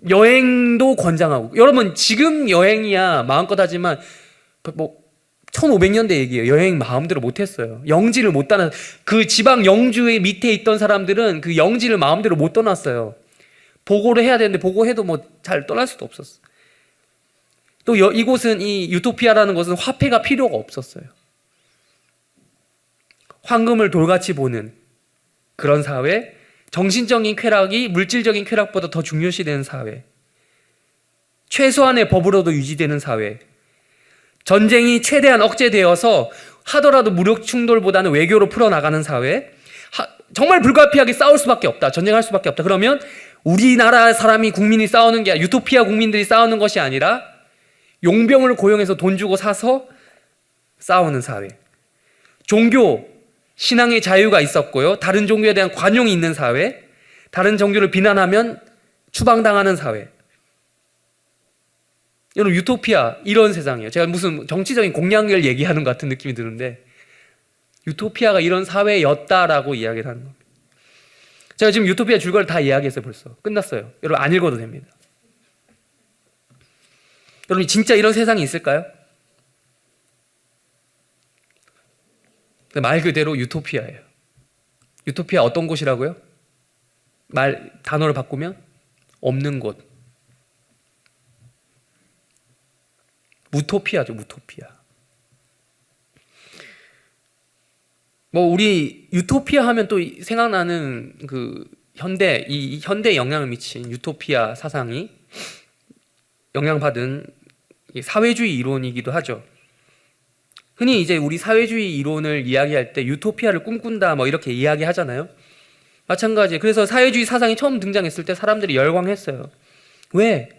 여행도 권장하고. 여러분, 지금 여행이야 마음껏 하지만, 1500년대 얘기예요. 여행 마음대로 못했어요. 영지를 못 떠나, 그 지방 영주의 밑에 있던 사람들은 그 영지를 마음대로 못 떠났어요. 보고를 해야 되는데, 보고해도 잘 떠날 수도 없었어. 또 이곳은, 이 유토피아라는 것은 화폐가 필요가 없었어요. 황금을 돌같이 보는 그런 사회, 정신적인 쾌락이 물질적인 쾌락보다 더 중요시되는 사회, 최소한의 법으로도 유지되는 사회, 전쟁이 최대한 억제되어서 하더라도 무력 충돌보다는 외교로 풀어나가는 사회, 정말 불가피하게 싸울 수밖에 없다, 전쟁할 수밖에 없다. 그러면 우리나라 사람이 국민이 싸우는 게 아니라, 유토피아 국민들이 싸우는 것이 아니라 용병을 고용해서 돈 주고 사서 싸우는 사회. 종교, 신앙의 자유가 있었고요. 다른 종교에 대한 관용이 있는 사회. 다른 종교를 비난하면 추방당하는 사회. 여러분, 유토피아, 이런 세상이에요. 제가 무슨 정치적인 공약을 얘기하는 것 같은 느낌이 드는데, 유토피아가 이런 사회였다라고 이야기를 하는 겁니다. 제가 지금 유토피아 줄거리를 다 이야기했어요. 벌써 끝났어요. 여러분, 안 읽어도 됩니다. 여러분, 진짜 이런 세상이 있을까요? 말 그대로 유토피아예요. 유토피아 어떤 곳이라고요? 단어를 바꾸면 없는 곳. 무토피아죠, 무토피아. 우리 유토피아 하면 또 생각나는 이 현대에 영향을 미친 유토피아 사상이 영향받은 사회주의 이론이기도 하죠. 흔히 이제 우리 사회주의 이론을 이야기할 때 유토피아를 꿈꾼다 이렇게 이야기하잖아요. 마찬가지. 그래서 사회주의 사상이 처음 등장했을 때 사람들이 열광했어요. 왜?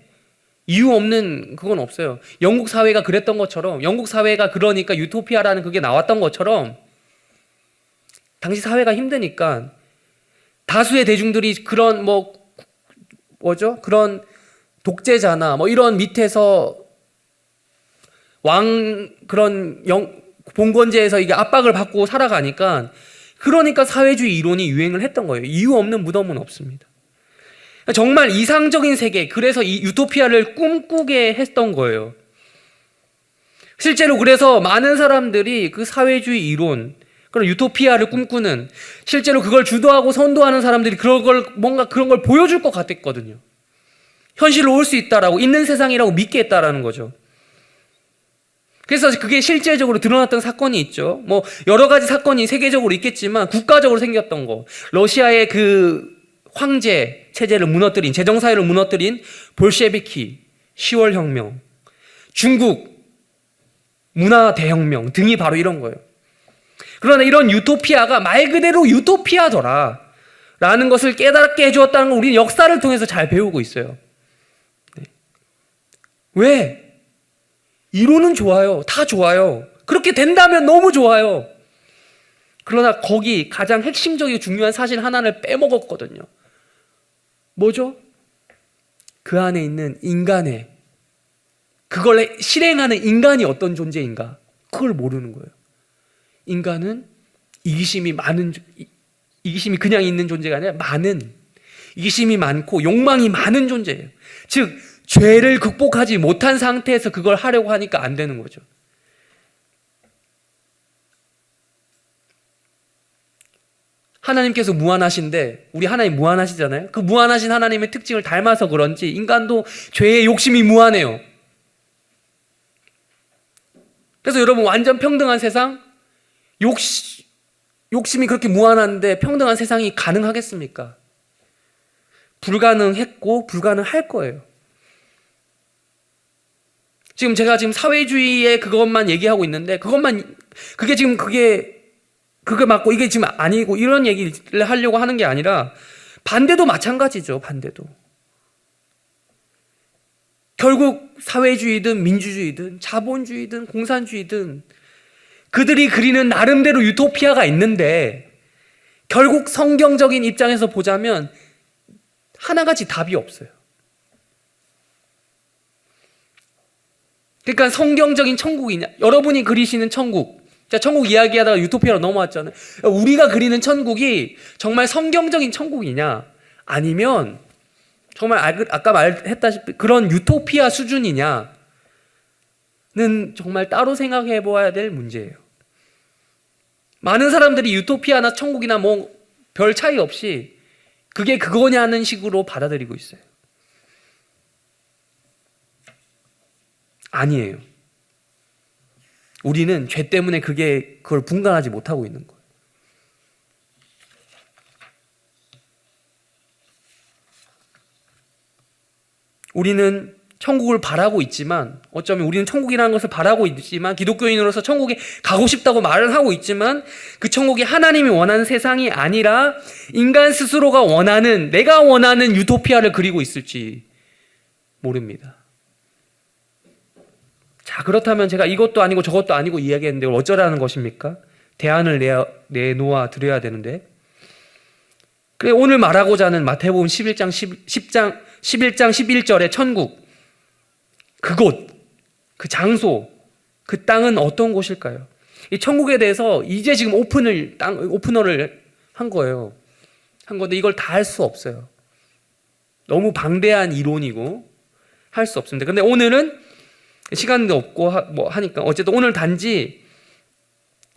이유 없는 그건 없어요. 영국 사회가 그랬던 것처럼, 영국 사회가 그러니까 유토피아라는 그게 나왔던 것처럼, 당시 사회가 힘드니까 다수의 대중들이 그런 그런 독재자나 이런 밑에서 봉건제에서 이게 압박을 받고 살아가니까, 그러니까 사회주의 이론이 유행을 했던 거예요. 이유 없는 무덤은 없습니다. 정말 이상적인 세계, 그래서 이 유토피아를 꿈꾸게 했던 거예요. 실제로 그래서 많은 사람들이 그 사회주의 이론, 그런 유토피아를 꿈꾸는, 실제로 그걸 주도하고 선도하는 사람들이 그런 걸 보여줄 것 같았거든요. 현실로 올 수 있다라고, 있는 세상이라고 믿게 했다라는 거죠. 그래서 그게 실제적으로 드러났던 사건이 있죠. 여러 가지 사건이 세계적으로 있겠지만 국가적으로 생겼던 거. 러시아의 그 황제 체제를 무너뜨린, 재정사회를 무너뜨린 볼셰비키, 10월 혁명, 중국 문화 대혁명 등이 바로 이런 거예요. 그러나 이런 유토피아가 말 그대로 유토피아더라 라는 것을 깨닫게 해주었다는 걸 우리는 역사를 통해서 잘 배우고 있어요. 네. 왜? 이론은 좋아요. 다 좋아요. 그렇게 된다면 너무 좋아요. 그러나 거기 가장 핵심적이고 중요한 사실 하나를 빼먹었거든요. 뭐죠? 그 안에 있는 인간의, 그걸 실행하는 인간이 어떤 존재인가? 그걸 모르는 거예요. 인간은 이기심이 그냥 있는 존재가 아니라 이기심이 많고 욕망이 많은 존재예요. 즉, 죄를 극복하지 못한 상태에서 그걸 하려고 하니까 안 되는 거죠. 하나님께서 무한하신데, 우리 하나님 무한하시잖아요. 그 무한하신 하나님의 특징을 닮아서 그런지 인간도 죄의 욕심이 무한해요. 그래서 여러분, 완전 평등한 세상, 욕심이 그렇게 무한한데 평등한 세상이 가능하겠습니까? 불가능했고 불가능할 거예요. 지금 제가 지금 사회주의의 그것만 얘기하고 있는데 그게 맞고 이게 지금 아니고 이런 얘기를 하려고 하는 게 아니라 반대도 마찬가지죠. 반대도. 결국 사회주의든 민주주의든 자본주의든 공산주의든 그들이 그리는 나름대로 유토피아가 있는데 결국 성경적인 입장에서 보자면 하나같이 답이 없어요. 그러니까 성경적인 천국이냐? 여러분이 그리시는 천국. 자, 천국 이야기하다가 유토피아로 넘어왔잖아요. 우리가 그리는 천국이 정말 성경적인 천국이냐? 아니면 정말 아까 말했다시피 그런 유토피아 수준이냐는 정말 따로 생각해 보아야 될 문제예요. 많은 사람들이 유토피아나 천국이나 뭐 별 차이 없이 그게 그거냐는 식으로 받아들이고 있어요. 아니에요. 우리는 죄 때문에 그걸 분간하지 못하고 있는 거예요. 우리는 천국을 바라고 있지만, 어쩌면 우리는 천국이라는 것을 바라고 있지만, 기독교인으로서 천국에 가고 싶다고 말을 하고 있지만, 그 천국이 하나님이 원하는 세상이 아니라 인간 스스로가 원하는, 내가 원하는 유토피아를 그리고 있을지 모릅니다. 자, 그렇다면 제가 이것도 아니고 저것도 아니고 이야기했는데 어쩌라는 것입니까? 대안을 내놓아 드려야 되는데. 그래, 오늘 말하고자 하는 마태복음 11장 11절의 천국, 그곳, 그 장소, 그 땅은 어떤 곳일까요? 이 천국에 대해서 이제 지금 오프너를 한 거예요. 한 건데 이걸 다 할 수 없어요. 너무 방대한 이론이고 할 수 없습니다. 근데 오늘은 시간도 없고 하니까 어쨌든 오늘 단지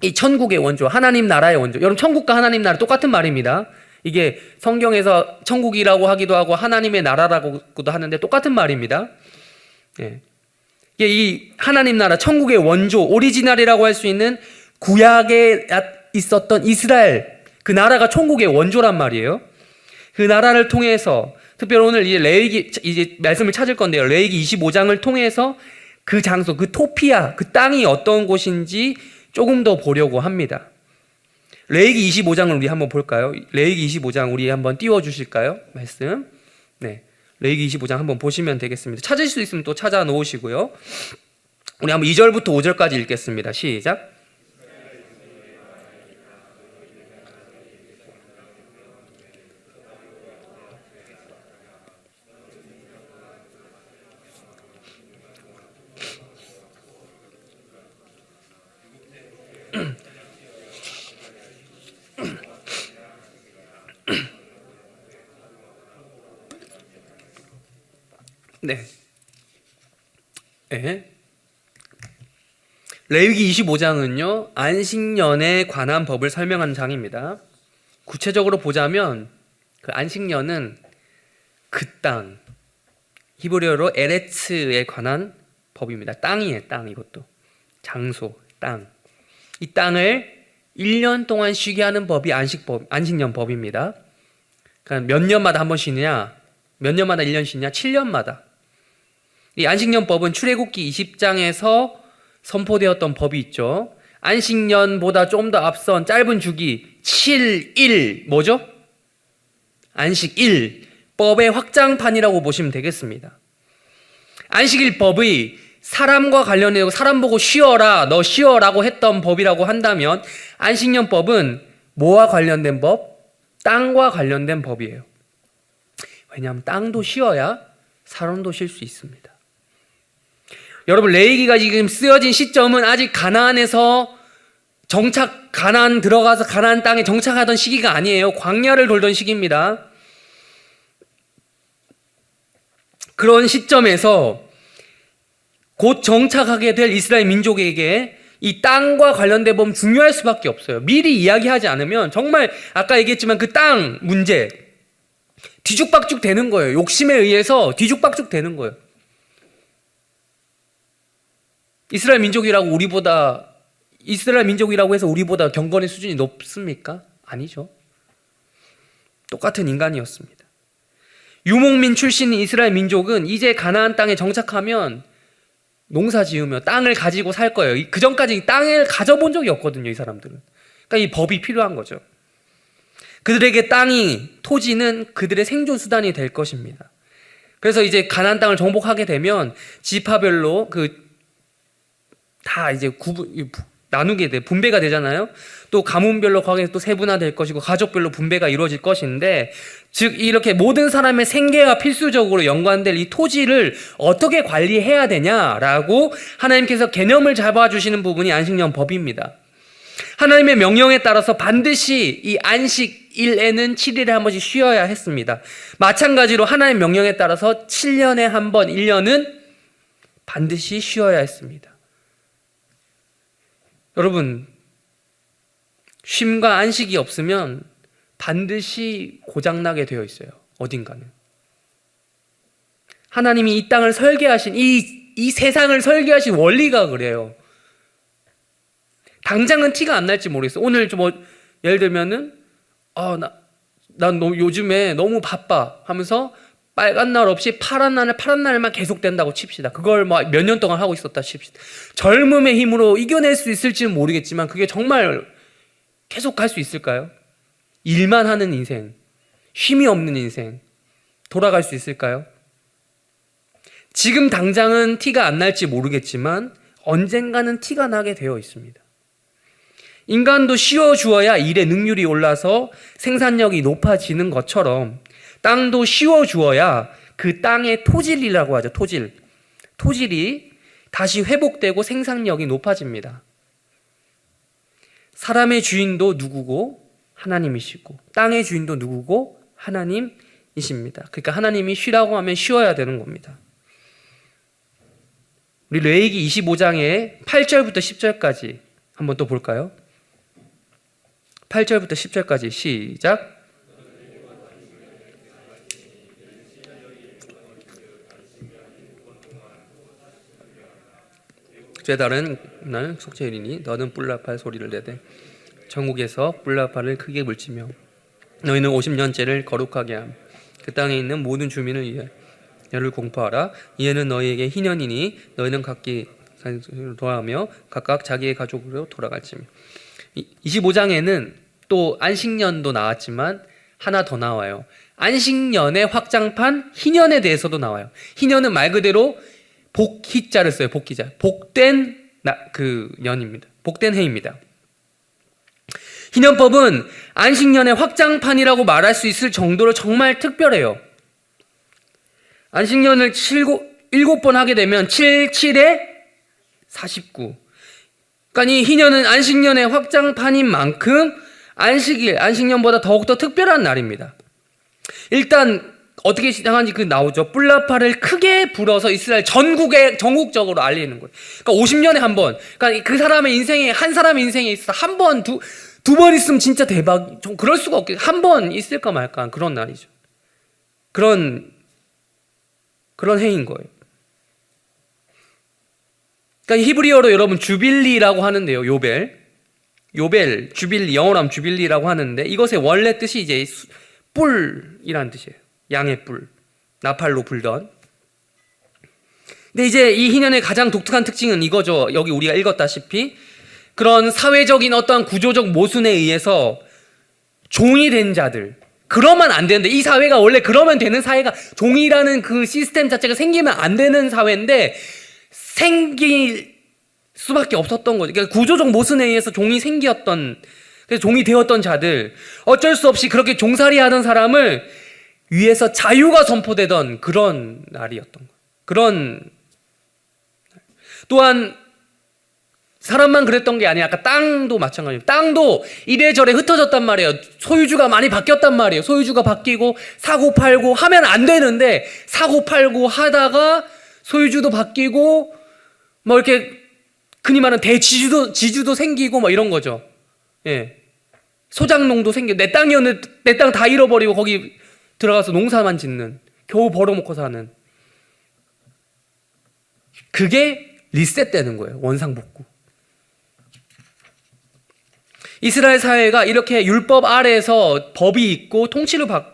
이 천국의 원조, 하나님 나라의 원조. 여러분, 천국과 하나님 나라 똑같은 말입니다. 이게 성경에서 천국이라고 하기도 하고 하나님의 나라라고도 하는데 똑같은 말입니다. 예. 이게 이 하나님 나라, 천국의 원조, 오리지널이라고 할 수 있는 구약에 있었던 이스라엘, 그 나라가 천국의 원조란 말이에요. 그 나라를 통해서 특별히 오늘 이제 말씀을 찾을 건데요. 레위기 25장을 통해서 그 장소, 그 토피아, 그 땅이 어떤 곳인지 조금 더 보려고 합니다. 레위기 25장을 우리 한번 볼까요? 레위기 25장 우리 한번 띄워주실까요? 말씀. 네, 레위기 25장 한번 보시면 되겠습니다. 찾을 수 있으면 또 찾아 놓으시고요. 우리 한번 2절부터 5절까지 읽겠습니다. 시작. 네. 네. 레위기 25장은요, 안식년에 관한 법을 설명하는 장입니다. 구체적으로 보자면 그 안식년은 그 땅, 히브리어로 에레츠에 관한 법입니다. 땅이에요, 땅. 이것도 장소, 땅. 이 땅을 1년 동안 쉬게 하는 법이 안식년 법입니다. 그러니까 몇 년마다 한 번 쉬느냐? 몇 년마다 1년 쉬냐? 7년마다. 이 안식년법은 출애굽기 20장에서 선포되었던 법이 있죠. 안식년보다 좀 더 앞선 짧은 주기 7일 뭐죠? 안식일 법의 확장판이라고 보시면 되겠습니다. 안식일법이 사람과 관련되고 사람 보고 쉬어라, 너 쉬어라고 했던 법이라고 한다면 안식년법은 뭐와 관련된 법? 땅과 관련된 법이에요. 왜냐하면 땅도 쉬어야 사람도 쉴 수 있습니다. 여러분, 레위기가 지금 쓰여진 시점은 아직 가나안에서 가나안 들어가서 가나안 땅에 정착하던 시기가 아니에요. 광야를 돌던 시기입니다. 그런 시점에서 곧 정착하게 될 이스라엘 민족에게 이 땅과 관련된 법은 중요할 수밖에 없어요. 미리 이야기하지 않으면 정말 아까 얘기했지만 그 땅 문제 뒤죽박죽 되는 거예요. 욕심에 의해서 뒤죽박죽 되는 거예요. 이스라엘 민족이라고 해서 우리보다 경건의 수준이 높습니까? 아니죠. 똑같은 인간이었습니다. 유목민 출신인 이스라엘 민족은 이제 가나안 땅에 정착하면 농사 지으며 땅을 가지고 살 거예요. 그 전까지 땅을 가져본 적이 없거든요, 이 사람들은. 그러니까 이 법이 필요한 거죠. 그들에게 땅이, 토지는 그들의 생존 수단이 될 것입니다. 그래서 이제 가나안 땅을 정복하게 되면 지파별로 다 이제 나누게 돼, 분배가 되잖아요. 또 가문별로 거기서 또 세분화될 것이고 가족별로 분배가 이루어질 것인데, 즉 이렇게 모든 사람의 생계와 필수적으로 연관될 이 토지를 어떻게 관리해야 되냐라고 하나님께서 개념을 잡아주시는 부분이 안식년 법입니다. 하나님의 명령에 따라서 반드시 이 안식일에는 7일에 한 번씩 쉬어야 했습니다. 마찬가지로 하나님의 명령에 따라서 7년에 한 번, 1년은 반드시 쉬어야 했습니다. 여러분, 쉼과 안식이 없으면 반드시 고장나게 되어 있어요. 어딘가는. 하나님이 이 땅을 설계하신, 이 세상을 설계하신 원리가 그래요. 당장은 티가 안 날지 모르겠어요. 오늘 예를 들면은, 난 요즘에 너무 바빠 하면서 빨간 날 없이 파란 날만 계속된다고 칩시다. 그걸 몇 년 동안 하고 있었다 칩시다. 젊음의 힘으로 이겨낼 수 있을지는 모르겠지만 그게 정말 계속 갈 수 있을까요? 일만 하는 인생, 쉼이 없는 인생, 돌아갈 수 있을까요? 지금 당장은 티가 안 날지 모르겠지만 언젠가는 티가 나게 되어 있습니다. 인간도 쉬어 주어야 일의 능률이 올라서 생산력이 높아지는 것처럼 땅도 쉬어 주어야 그 땅의 토질이라고 하죠. 토질이 다시 회복되고 생산력이 높아집니다. 사람의 주인도 누구고? 하나님이시고, 땅의 주인도 누구고? 하나님이십니다. 그러니까 하나님이 쉬라고 하면 쉬어야 되는 겁니다. 우리 레위기 25장의 8절부터 10절까지 한번 또 볼까요? 8절부터 10절까지 시작. 죄다른 나는 속죄일이니 너는 뿔나팔 소리를 내되 전국에서 뿔나팔을 크게 불치며 너희는 50년째를 거룩하게 함. 그 땅에 있는 모든 주민을 위해 열을 공포하라. 이에는 너희에게 희년이니 너희는 각기 돌아가며 각각 자기의 가족으로 돌아갈지며. 25장에는 또 안식년도 나왔지만 하나 더 나와요. 안식년의 확장판 희년에 대해서도 나와요. 희년은 말 그대로 복희자를 써요. 복희자. 복된 년입니다. 복된 해입니다. 희년법은 안식년의 확장판이라고 말할 수 있을 정도로 정말 특별해요. 안식년을 7번 하게 되면 7, 7에 49. 그러니까 이 희년은 안식년의 확장판인 만큼 안식년보다 더욱더 특별한 날입니다. 일단 어떻게 시작한지 나오죠. 뿔나팔을 크게 불어서 이스라엘 전국적으로 알리는 거예요. 그러니까 50년에 한 번. 그러니까 그 사람의 인생에, 한 사람의 인생에 있어서 한 번, 두 번 있으면 진짜 대박. 좀 그럴 수가 없겠. 한 번 있을까 말까 그런 날이죠. 그런 해인 거예요. 그러니까 히브리어로 여러분 주빌리라고 하는데요. 요벨, 주빌리, 영어로 하면 주빌리라고 하는데 이것의 원래 뜻이 이제 뿔이라는 뜻이에요. 양의 뿔, 나팔로 불던. 근데 이제 이 희년의 가장 독특한 특징은 이거죠. 여기 우리가 읽었다시피 그런 사회적인 어떤 구조적 모순에 의해서 종이 된 자들, 그러면 안 되는데, 이 사회가 원래 그러면 되는 사회가, 종이라는 그 시스템 자체가 생기면 안 되는 사회인데 생길 수밖에 없었던 거죠. 그러니까 구조적 모순에 의해서 종이 생겼던, 그래서 종이 되었던 자들, 어쩔 수 없이 그렇게 종살이 하던 사람을 위에서 자유가 선포되던 그런 날이었던 거예요. 또한 사람만 그랬던 게 아니라 아까 땅도 마찬가지예요. 땅도 이래저래 흩어졌단 말이에요. 소유주가 많이 바뀌었단 말이에요. 소유주가 바뀌고 사고 팔고 하면 안 되는데 사고 팔고 하다가 소유주도 바뀌고 이렇게 흔히 말하는 지주도 생기고 이런 거죠. 예. 소작농도 생기고 내 땅이었는데 내 땅 다 잃어버리고 거기 들어가서 농사만 짓는, 겨우 벌어먹고 사는. 그게 리셋되는 거예요. 원상복구. 이스라엘 사회가 이렇게 율법 아래에서 법이 있고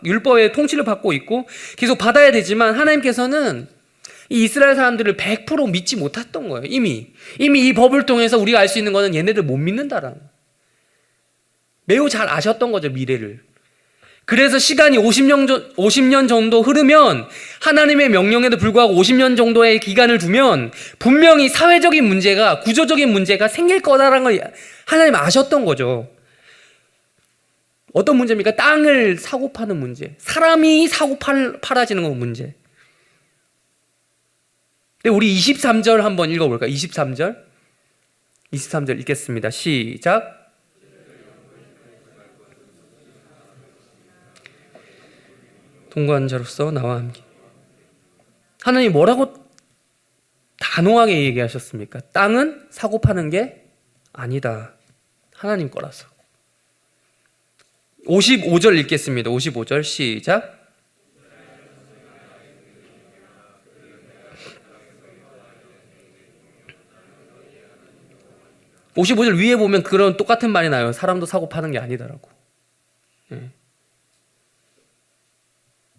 율법의 통치를 받고 있고 계속 받아야 되지만 하나님께서는 이 이스라엘 사람들을 100% 믿지 못했던 거예요. 이미 이 법을 통해서 우리가 알 수 있는 거는 얘네들 못 믿는다라는 거예요. 매우 잘 아셨던 거죠, 미래를. 그래서 시간이 50년 정도 흐르면, 하나님의 명령에도 불구하고 50년 정도의 기간을 두면 분명히 사회적인 문제가, 구조적인 문제가 생길 거다라는 걸 하나님 아셨던 거죠. 어떤 문제입니까? 땅을 사고 파는 문제, 사람이 사고 팔아지는 건 문제. 근데 우리 23절 한번 읽어볼까요? 23절 읽겠습니다. 시작. 동거한자로서 나와 함께. 하나님 뭐라고 단호하게 얘기하셨습니까? 땅은 사고 파는 게 아니다. 하나님 거라서. 55절 읽겠습니다. 55절 시작. (55절) 위에 보면 그런 똑같은 말이 나요. 사람도 사고 파는 게 아니다라고. 네.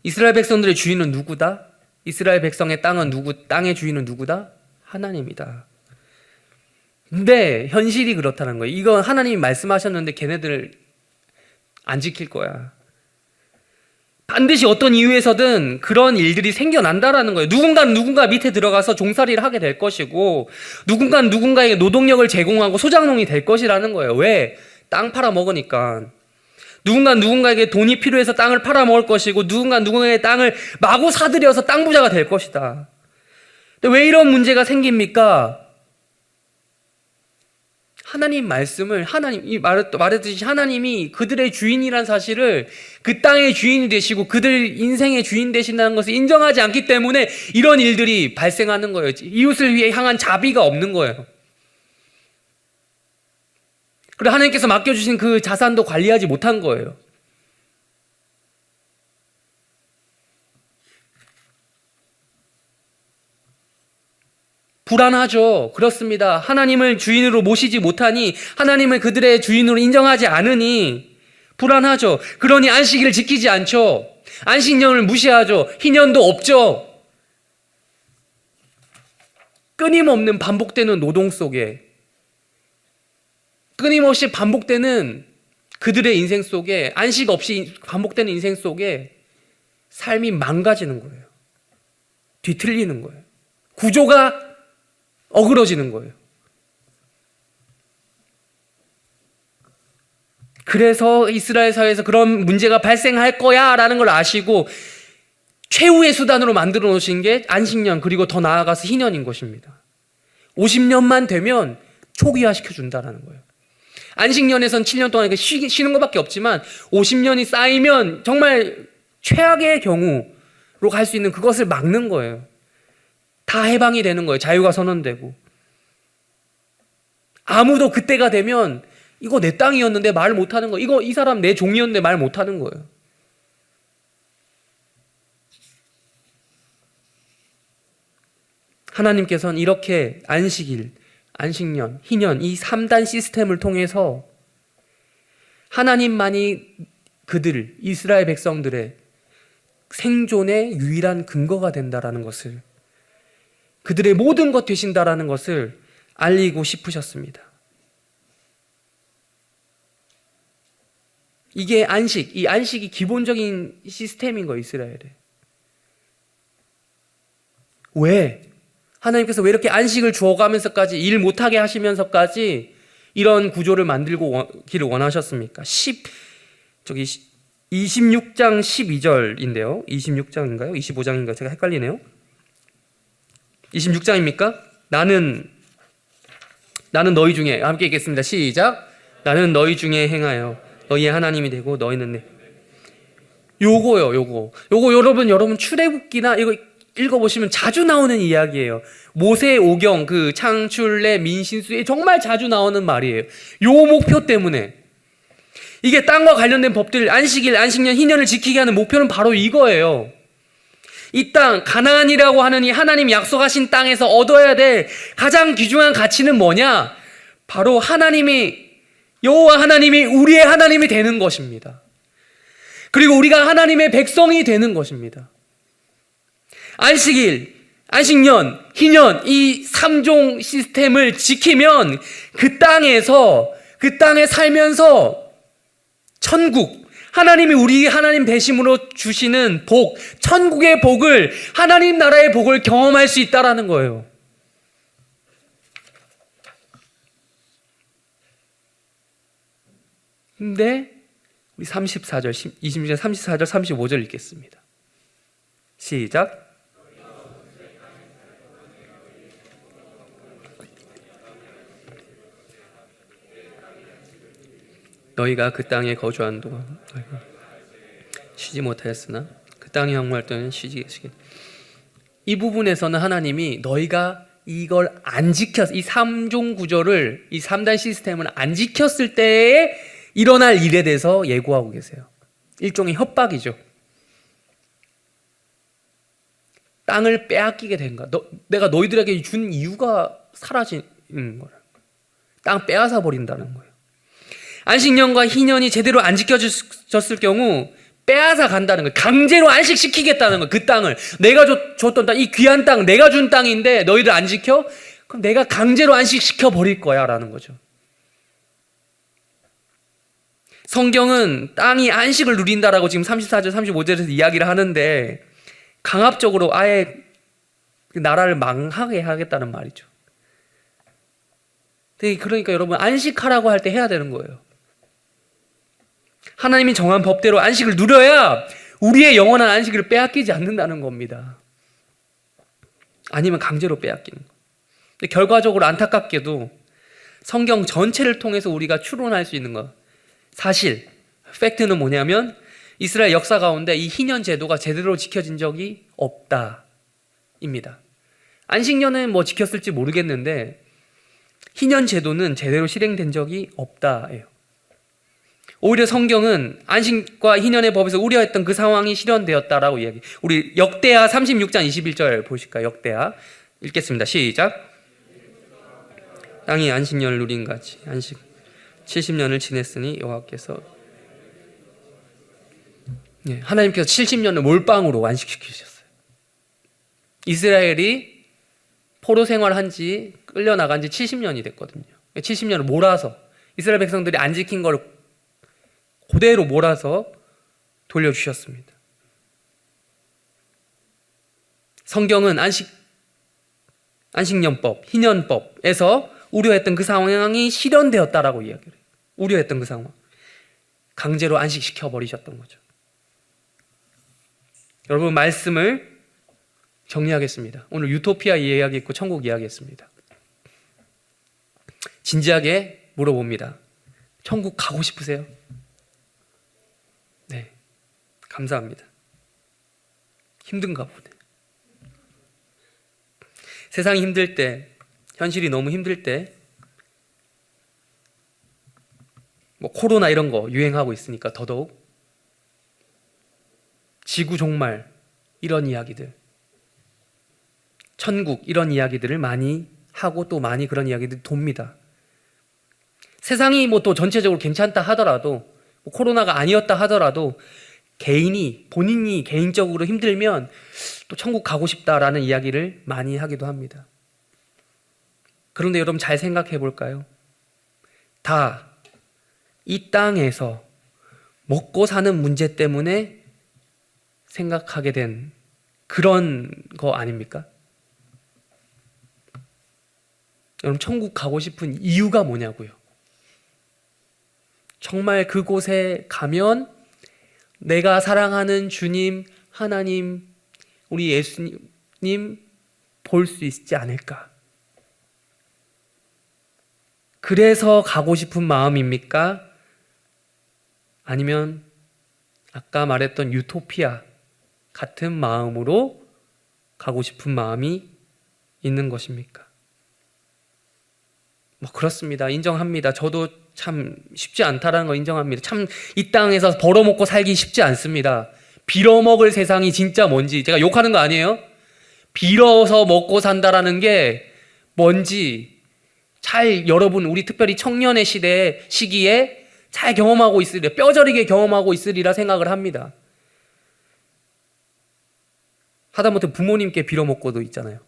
이스라엘 백성들의 주인은 누구다? 이스라엘 백성의 땅의 주인은 누구다? 하나님이다. 근데 현실이 그렇다는 거예요. 이건 하나님이 말씀하셨는데 걔네들 안 지킬 거야. 반드시 어떤 이유에서든 그런 일들이 생겨난다라는 거예요. 누군가는 누군가 밑에 들어가서 종살이를 하게 될 것이고, 누군가는 누군가에게 노동력을 제공하고 소장농이 될 것이라는 거예요. 왜? 땅 팔아먹으니까. 누군가는 누군가에게 돈이 필요해서 땅을 팔아먹을 것이고, 누군가는 누군가의 땅을 마구 사들여서 땅 부자가 될 것이다. 근데 왜 이런 문제가 생깁니까? 하나님 말씀을, 말했듯이 하나님이 그들의 주인이란 사실을, 그 땅의 주인이 되시고 그들 인생의 주인 되신다는 것을 인정하지 않기 때문에 이런 일들이 발생하는 거예요. 이웃을 위해 향한 자비가 없는 거예요. 그리고 하나님께서 맡겨주신 그 자산도 관리하지 못한 거예요. 불안하죠. 그렇습니다. 하나님을 주인으로 모시지 못하니, 하나님을 그들의 주인으로 인정하지 않으니 불안하죠. 그러니 안식일을 지키지 않죠. 안식년을 무시하죠. 희년도 없죠. 끊임없는 반복되는 노동 속에, 끊임없이 반복되는 그들의 인생 속에, 안식 없이 반복되는 인생 속에 삶이 망가지는 거예요. 뒤틀리는 거예요. 구조가 어그러지는 거예요. 그래서 이스라엘 사회에서 그런 문제가 발생할 거야 라는 걸 아시고 최후의 수단으로 만들어 놓으신 게 안식년, 그리고 더 나아가서 희년인 것입니다. 50년만 되면 초기화시켜 준다라는 거예요. 안식년에선 7년 동안 쉬는 것밖에 없지만 50년이 쌓이면 정말 최악의 경우로 갈 수 있는 그것을 막는 거예요. 다 해방이 되는 거예요. 자유가 선언되고. 아무도 그때가 되면 이거 내 땅이었는데 말 못하는 거, 이 사람 내 종이었는데 말 못하는 거예요. 하나님께서는 이렇게 안식일, 안식년, 희년, 이 3단 시스템을 통해서 하나님만이 그들, 이스라엘 백성들의 생존의 유일한 근거가 된다라는 것을, 그들의 모든 것 되신다라는 것을 알리고 싶으셨습니다. 이게 이 안식이 기본적인 시스템인 거예요, 이스라엘에. 왜? 하나님께서 왜 이렇게 안식을 주어가면서까지, 일 못하게 하시면서까지 이런 구조를 만들기를 원하셨습니까? 26장 12절인데요. 26장인가요? 25장인가요? 제가 헷갈리네요. 26장입니까? 나는 너희 중에, 함께 읽겠습니다. 시작. 나는 너희 중에 행하여 너희의 하나님이 되고 너희는 내. 요거 여러분 출애굽기나 이거 읽어보시면 자주 나오는 이야기예요. 모세오경, 그 창출래 민신수에 정말 자주 나오는 말이에요. 요 목표 때문에. 이게 땅과 관련된 법들, 안식일, 안식년, 희년을 지키게 하는 목표는 바로 이거예요. 이 땅, 가나안이라고 하는 이 하나님 약속하신 땅에서 얻어야 될 가장 귀중한 가치는 뭐냐? 바로 여호와 하나님이 우리의 하나님이 되는 것입니다. 그리고 우리가 하나님의 백성이 되는 것입니다. 안식일, 안식년, 희년 이 3종 시스템을 지키면 그 땅에 살면서 천국, 하나님이 우리 하나님 대심으로 주시는 복, 천국의 복을, 하나님 나라의 복을 경험할 수 있다라는 거예요. 근데 우리 34절, 26절, 34절, 35절 읽겠습니다. 시작. 너희가 그 땅에 거주한 동안 쉬지 못하였으나 그 땅에 항무할 때는 쉬지 계시겠. 이 부분에서는 하나님이 너희가 이걸 안 지켰, 이 3종 구조를, 이 3단 시스템을 안 지켰을 때에 일어날 일에 대해서 예고하고 계세요. 일종의 협박이죠. 땅을 빼앗기게 된 거야. 내가 너희들에게 준 이유가 사라지는 거야. 땅 빼앗아 버린다는 거예요. 안식년과 희년이 제대로 안 지켜졌을 경우 빼앗아 간다는 거예요. 강제로 안식시키겠다는 거예요. 그 땅을 내가 줬던 땅, 이 귀한 땅, 내가 준 땅인데 너희들 안 지켜? 그럼 내가 강제로 안식시켜 버릴 거야 라는 거죠. 성경은 땅이 안식을 누린다라고 지금 34절, 35절에서 이야기를 하는데 강압적으로 아예 나라를 망하게 하겠다는 말이죠. 그러니까 여러분 안식하라고 할 때 해야 되는 거예요. 하나님이 정한 법대로 안식을 누려야 우리의 영원한 안식을 빼앗기지 않는다는 겁니다. 아니면 강제로 빼앗기는 거. 근데 결과적으로 안타깝게도 성경 전체를 통해서 우리가 추론할 수 있는 거, 사실 팩트는 뭐냐면 이스라엘 역사 가운데 이 희년 제도가 제대로 지켜진 적이 없다입니다. 안식년은 뭐 지켰을지 모르겠는데 희년 제도는 제대로 실행된 적이 없다예요. 오히려 성경은 안식과 희년의 법에서 우려했던 그 상황이 실현되었다라고 이야기. 우리 역대하 36장 21절 보실까요? 역대하 읽겠습니다. 시작. 땅이 안식년을 누린 같이 안식 70년을 지냈으니 여호와께서 하나님께서 70년을 몰빵으로 안식시키셨어요. 이스라엘이 포로 생활한 지 끌려나간 지 70년이 됐거든요. 70년을 몰아서 이스라엘 백성들이 안 지킨 걸 그대로 몰아서 돌려주셨습니다. 성경은 안식년법, 희년법에서 우려했던 그 상황이 실현되었다라고 이야기를 해요. 우려했던 그 상황. 강제로 안식시켜 버리셨던 거죠. 여러분 말씀을 정리하겠습니다. 오늘 유토피아 이야기했고 천국 이야기했습니다. 진지하게 물어봅니다. 천국 가고 싶으세요? 네, 감사합니다. 힘든가 보네. 세상이 힘들 때, 현실이 너무 힘들 때, 뭐 코로나 이런 거 유행하고 있으니까 더더욱 지구 종말 이런 이야기들, 천국 이런 이야기들을 많이 하고 또 많이 그런 이야기들이 돕니다. 세상이 뭐 또 전체적으로 괜찮다 하더라도 뭐 코로나가 아니었다 하더라도 본인이 개인적으로 힘들면 또 천국 가고 싶다라는 이야기를 많이 하기도 합니다. 그런데 여러분 잘 생각해 볼까요? 다 이 땅에서 먹고 사는 문제 때문에 생각하게 된 그런 거 아닙니까? 여러분 천국 가고 싶은 이유가 뭐냐고요? 정말 그곳에 가면 내가 사랑하는 주님, 하나님, 우리 예수님 볼 수 있지 않을까? 그래서 가고 싶은 마음입니까? 아니면 아까 말했던 유토피아 같은 마음으로 가고 싶은 마음이 있는 것입니까? 뭐 그렇습니다. 인정합니다. 저도 참 쉽지 않다라는 거 인정합니다. 참 이 땅에서 벌어먹고 살기 쉽지 않습니다. 빌어먹을 세상이 진짜 뭔지 제가 욕하는 거 아니에요? 빌어서 먹고 산다라는 게 뭔지 잘 여러분 우리 특별히 청년의 시기에 잘 경험하고 있으리라, 뼈저리게 경험하고 있으리라 생각을 합니다. 하다못해 부모님께 빌어먹고도 있잖아요.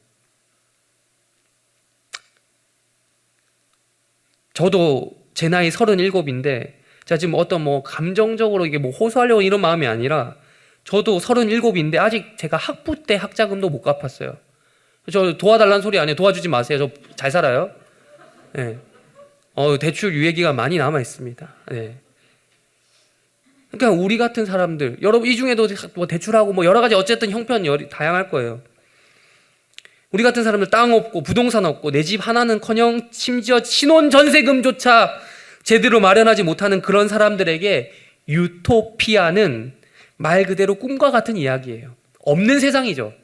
저도 제 나이 37인데 제가 지금 어떤 감정적으로 이게 호소하려고 이런 마음이 아니라 저도 37인데 아직 제가 학부 때 학자금도 못 갚았어요. 저 도와달라는 소리 아니에요. 도와주지 마세요. 저 잘 살아요. 네. 대출 유예기가 많이 남아 있습니다. 네. 그러니까 우리 같은 사람들, 여러분 이 중에도 대출하고 여러 가지 어쨌든 형편 다양할 거예요. 우리 같은 사람들 땅 없고 부동산 없고 내 집 하나는커녕 심지어 신혼 전세금조차 제대로 마련하지 못하는 그런 사람들에게 유토피아는 말 그대로 꿈과 같은 이야기예요. 없는 세상이죠.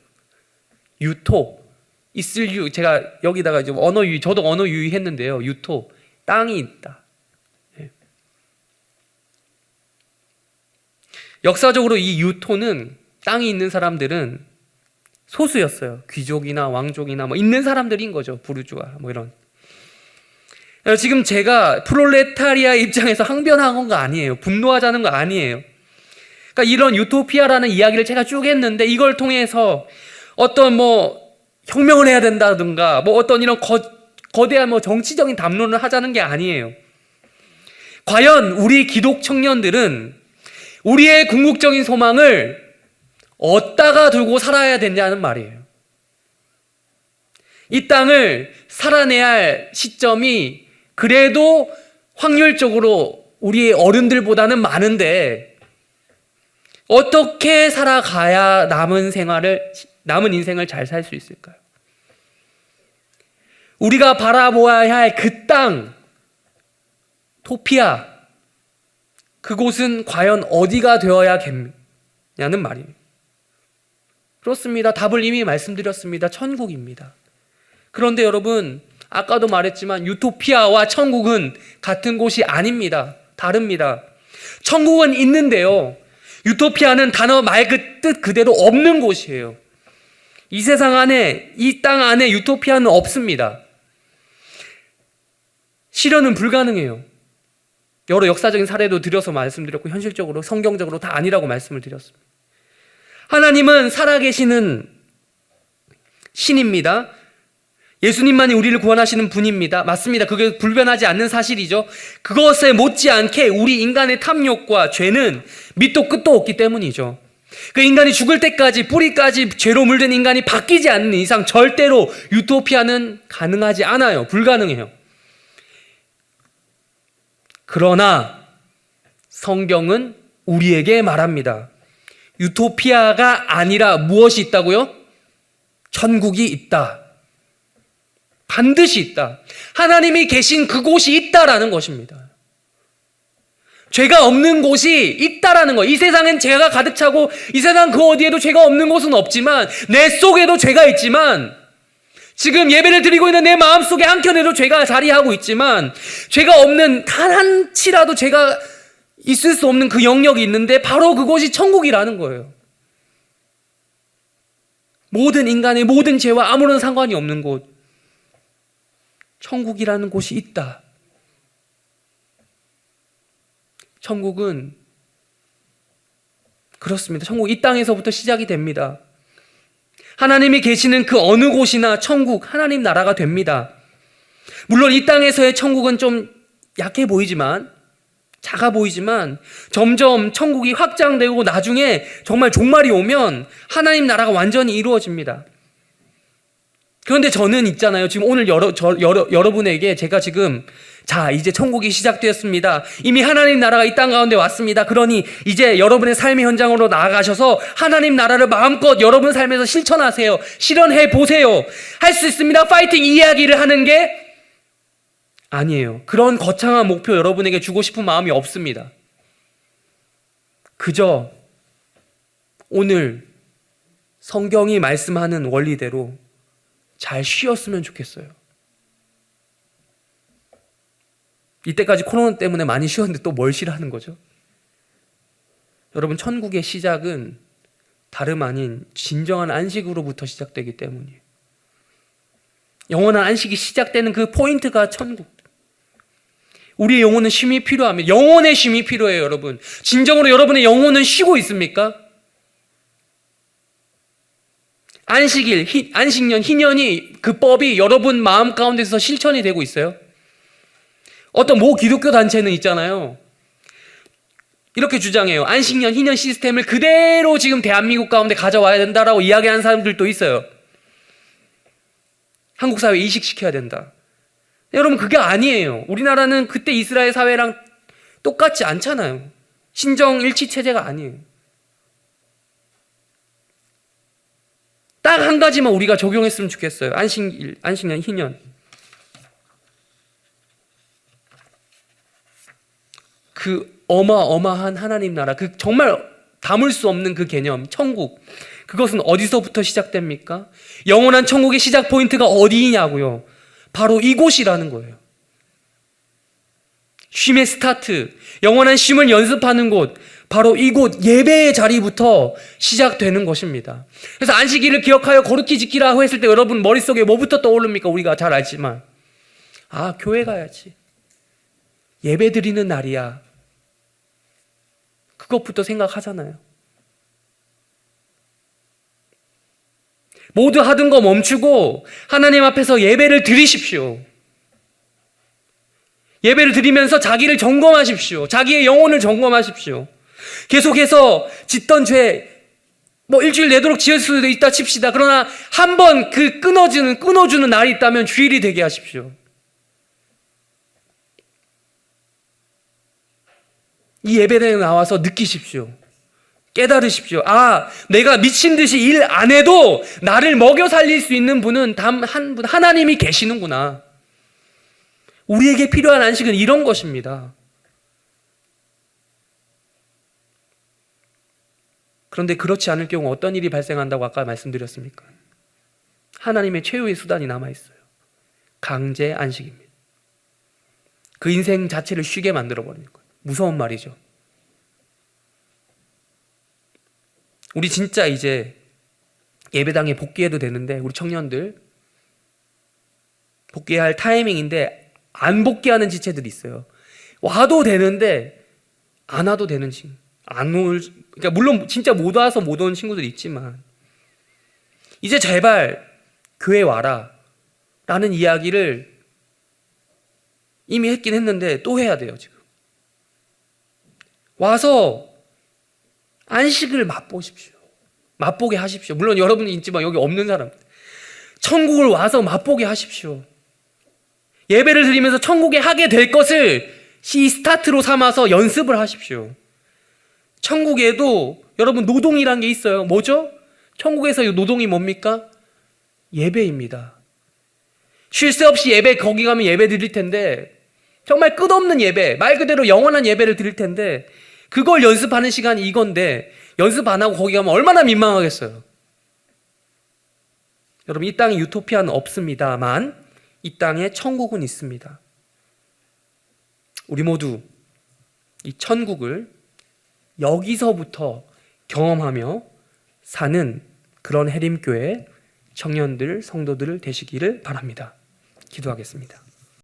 유토, 있을 유, 제가 여기다가 좀 언어 유희, 저도 언어 유희 했는데요. 유토, 땅이 있다. 네. 역사적으로 이 유토는 땅이 있는 사람들은 소수였어요. 귀족이나 왕족이나 있는 사람들인 거죠. 부르주아 이런. 지금 제가 프롤레타리아 입장에서 항변한 거 아니에요. 분노하자는 거 아니에요. 그러니까 이런 유토피아라는 이야기를 제가 쭉 했는데 이걸 통해서 어떤 혁명을 해야 된다든가 어떤 이런 거대한 정치적인 담론을 하자는 게 아니에요. 과연 우리 기독 청년들은 우리의 궁극적인 소망을 어디다가 두고 살아야 되냐는 말이에요. 이 땅을 살아내야 할 시점이 그래도 확률적으로 우리의 어른들보다는 많은데 어떻게 살아가야 남은 인생을 잘 살 수 있을까요? 우리가 바라보아야 할 그 땅, 토피아, 그곳은 과연 어디가 되어야겠냐는 말이에요. 그렇습니다. 답을 이미 말씀드렸습니다. 천국입니다. 그런데 여러분, 아까도 말했지만 유토피아와 천국은 같은 곳이 아닙니다. 다릅니다. 천국은 있는데요. 유토피아는 단어 말 그 뜻 그대로 없는 곳이에요. 이 세상 안에, 이 땅 안에 유토피아는 없습니다. 실현은 불가능해요. 여러 역사적인 사례도 들여서 말씀드렸고 현실적으로 성경적으로 다 아니라고 말씀을 드렸습니다. 하나님은 살아계시는 신입니다. 예수님만이 우리를 구원하시는 분입니다. 맞습니다. 그게 불변하지 않는 사실이죠. 그것에 못지않게 우리 인간의 탐욕과 죄는 밑도 끝도 없기 때문이죠. 그 인간이 죽을 때까지 뿌리까지 죄로 물든 인간이 바뀌지 않는 이상 절대로 유토피아는 가능하지 않아요. 불가능해요. 그러나 성경은 우리에게 말합니다. 유토피아가 아니라 무엇이 있다고요? 천국이 있다. 반드시 있다. 하나님이 계신 그곳이 있다라는 것입니다. 죄가 없는 곳이 있다라는 거예요. 이 세상엔 죄가 가득 차고 이 세상 그 어디에도 죄가 없는 곳은 없지만 내 속에도 죄가 있지만 지금 예배를 드리고 있는 내 마음속에 한켠에도 죄가 자리하고 있지만 죄가 없는 단 한치라도 죄가 있을 수 없는 그 영역이 있는데 바로 그곳이 천국이라는 거예요. 모든 인간의 모든 죄와 아무런 상관이 없는 곳, 천국이라는 곳이 있다. 천국은 그렇습니다. 천국 이 땅에서부터 시작이 됩니다. 하나님이 계시는 그 어느 곳이나 천국, 하나님 나라가 됩니다. 물론 이 땅에서의 천국은 좀 약해 보이지만, 작아 보이지만 점점 천국이 확장되고 나중에 정말 종말이 오면 하나님 나라가 완전히 이루어집니다. 그런데 저는 있잖아요. 지금 오늘 여러분에게 제가 지금 자, 이제 천국이 시작되었습니다. 이미 하나님 나라가 이 땅 가운데 왔습니다. 그러니 이제 여러분의 삶의 현장으로 나아가셔서 하나님 나라를 마음껏 여러분 삶에서 실천하세요. 실현해 보세요. 할 수 있습니다. 파이팅! 이 이야기를 하는 게 아니에요. 그런 거창한 목표 여러분에게 주고 싶은 마음이 없습니다. 그저 오늘 성경이 말씀하는 원리대로 잘 쉬었으면 좋겠어요. 이때까지 코로나 때문에 많이 쉬었는데 또 뭘 쉬라는 거죠? 여러분, 천국의 시작은 다름 아닌 진정한 안식으로부터 시작되기 때문이에요. 영원한 안식이 시작되는 그 포인트가 천국. 우리의 영혼은 쉼이 필요합니다. 영혼의 쉼이 필요해요, 여러분. 진정으로 여러분의 영혼은 쉬고 있습니까? 안식일, 안식년, 희년이 그 법이 여러분 마음 가운데서 실천이 되고 있어요? 어떤 모 기독교 단체는 있잖아요. 이렇게 주장해요. 안식년, 희년 시스템을 그대로 지금 대한민국 가운데 가져와야 된다라고 이야기하는 사람들도 있어요. 한국 사회에 이식시켜야 된다. 여러분, 그게 아니에요. 우리나라는 그때 이스라엘 사회랑 똑같지 않잖아요. 신정일치 체제가 아니에요. 딱 한 가지만 우리가 적용했으면 좋겠어요. 안식일, 안식년, 희년. 그 어마어마한 하나님 나라, 그 정말 담을 수 없는 그 개념, 천국. 그것은 어디서부터 시작됩니까? 영원한 천국의 시작 포인트가 어디냐고요? 바로 이곳이라는 거예요. 쉼의 스타트, 영원한 쉼을 연습하는 곳, 바로 이곳 예배의 자리부터 시작되는 것입니다. 그래서 안식일을 기억하여 거룩히 지키라고 했을 때 여러분 머릿속에 뭐부터 떠오릅니까? 우리가 잘 알지만, 아, 교회 가야지, 예배 드리는 날이야, 그것부터 생각하잖아요. 모두 하던 거 멈추고 하나님 앞에서 예배를 드리십시오. 예배를 드리면서 자기를 점검하십시오. 자기의 영혼을 점검하십시오. 계속해서 짓던 죄, 일주일 내도록 지을 수도 있다 칩시다. 그러나 한 번 그 끊어주는 날이 있다면 주일이 되게 하십시오. 이 예배당에 나와서 느끼십시오. 깨달으십시오. 아, 내가 미친 듯이 일 안 해도 나를 먹여 살릴 수 있는 분은 단 한 분, 하나님이 계시는구나. 우리에게 필요한 안식은 이런 것입니다. 그런데 그렇지 않을 경우 어떤 일이 발생한다고 아까 말씀드렸습니까? 하나님의 최후의 수단이 남아있어요. 강제 안식입니다. 그 인생 자체를 쉬게 만들어버리는 거예요. 무서운 말이죠. 우리 진짜 이제 예배당에 복귀해도 되는데, 우리 청년들 복귀해야 할 타이밍인데 안 복귀하는 지체들이 있어요. 와도 되는데 안 와도 되는 친구, 그러니까 물론 진짜 못 와서 못 오는 친구들이 있지만, 이제 제발 교회 와라 라는 이야기를 이미 했긴 했는데 또 해야 돼요. 지금 와서 안식을 맛보십시오. 맛보게 하십시오. 물론 여러분이 있지만 여기 없는 사람, 천국을 와서 맛보게 하십시오. 예배를 드리면서 천국에 하게 될 것을 이 스타트로 삼아서 연습을 하십시오. 천국에도 여러분 노동이란 게 있어요. 뭐죠? 천국에서 이 노동이 뭡니까? 예배입니다. 쉴 새 없이 예배, 거기 가면 예배 드릴 텐데, 정말 끝없는 예배, 말 그대로 영원한 예배를 드릴 텐데, 그걸 연습하는 시간이 이건데 연습 안 하고 거기 가면 얼마나 민망하겠어요. 여러분, 이 땅에 유토피아는 없습니다만 이 땅에 천국은 있습니다. 우리 모두 이 천국을 여기서부터 경험하며 사는 그런 해림교회 청년들, 성도들 되시기를 바랍니다. 기도하겠습니다.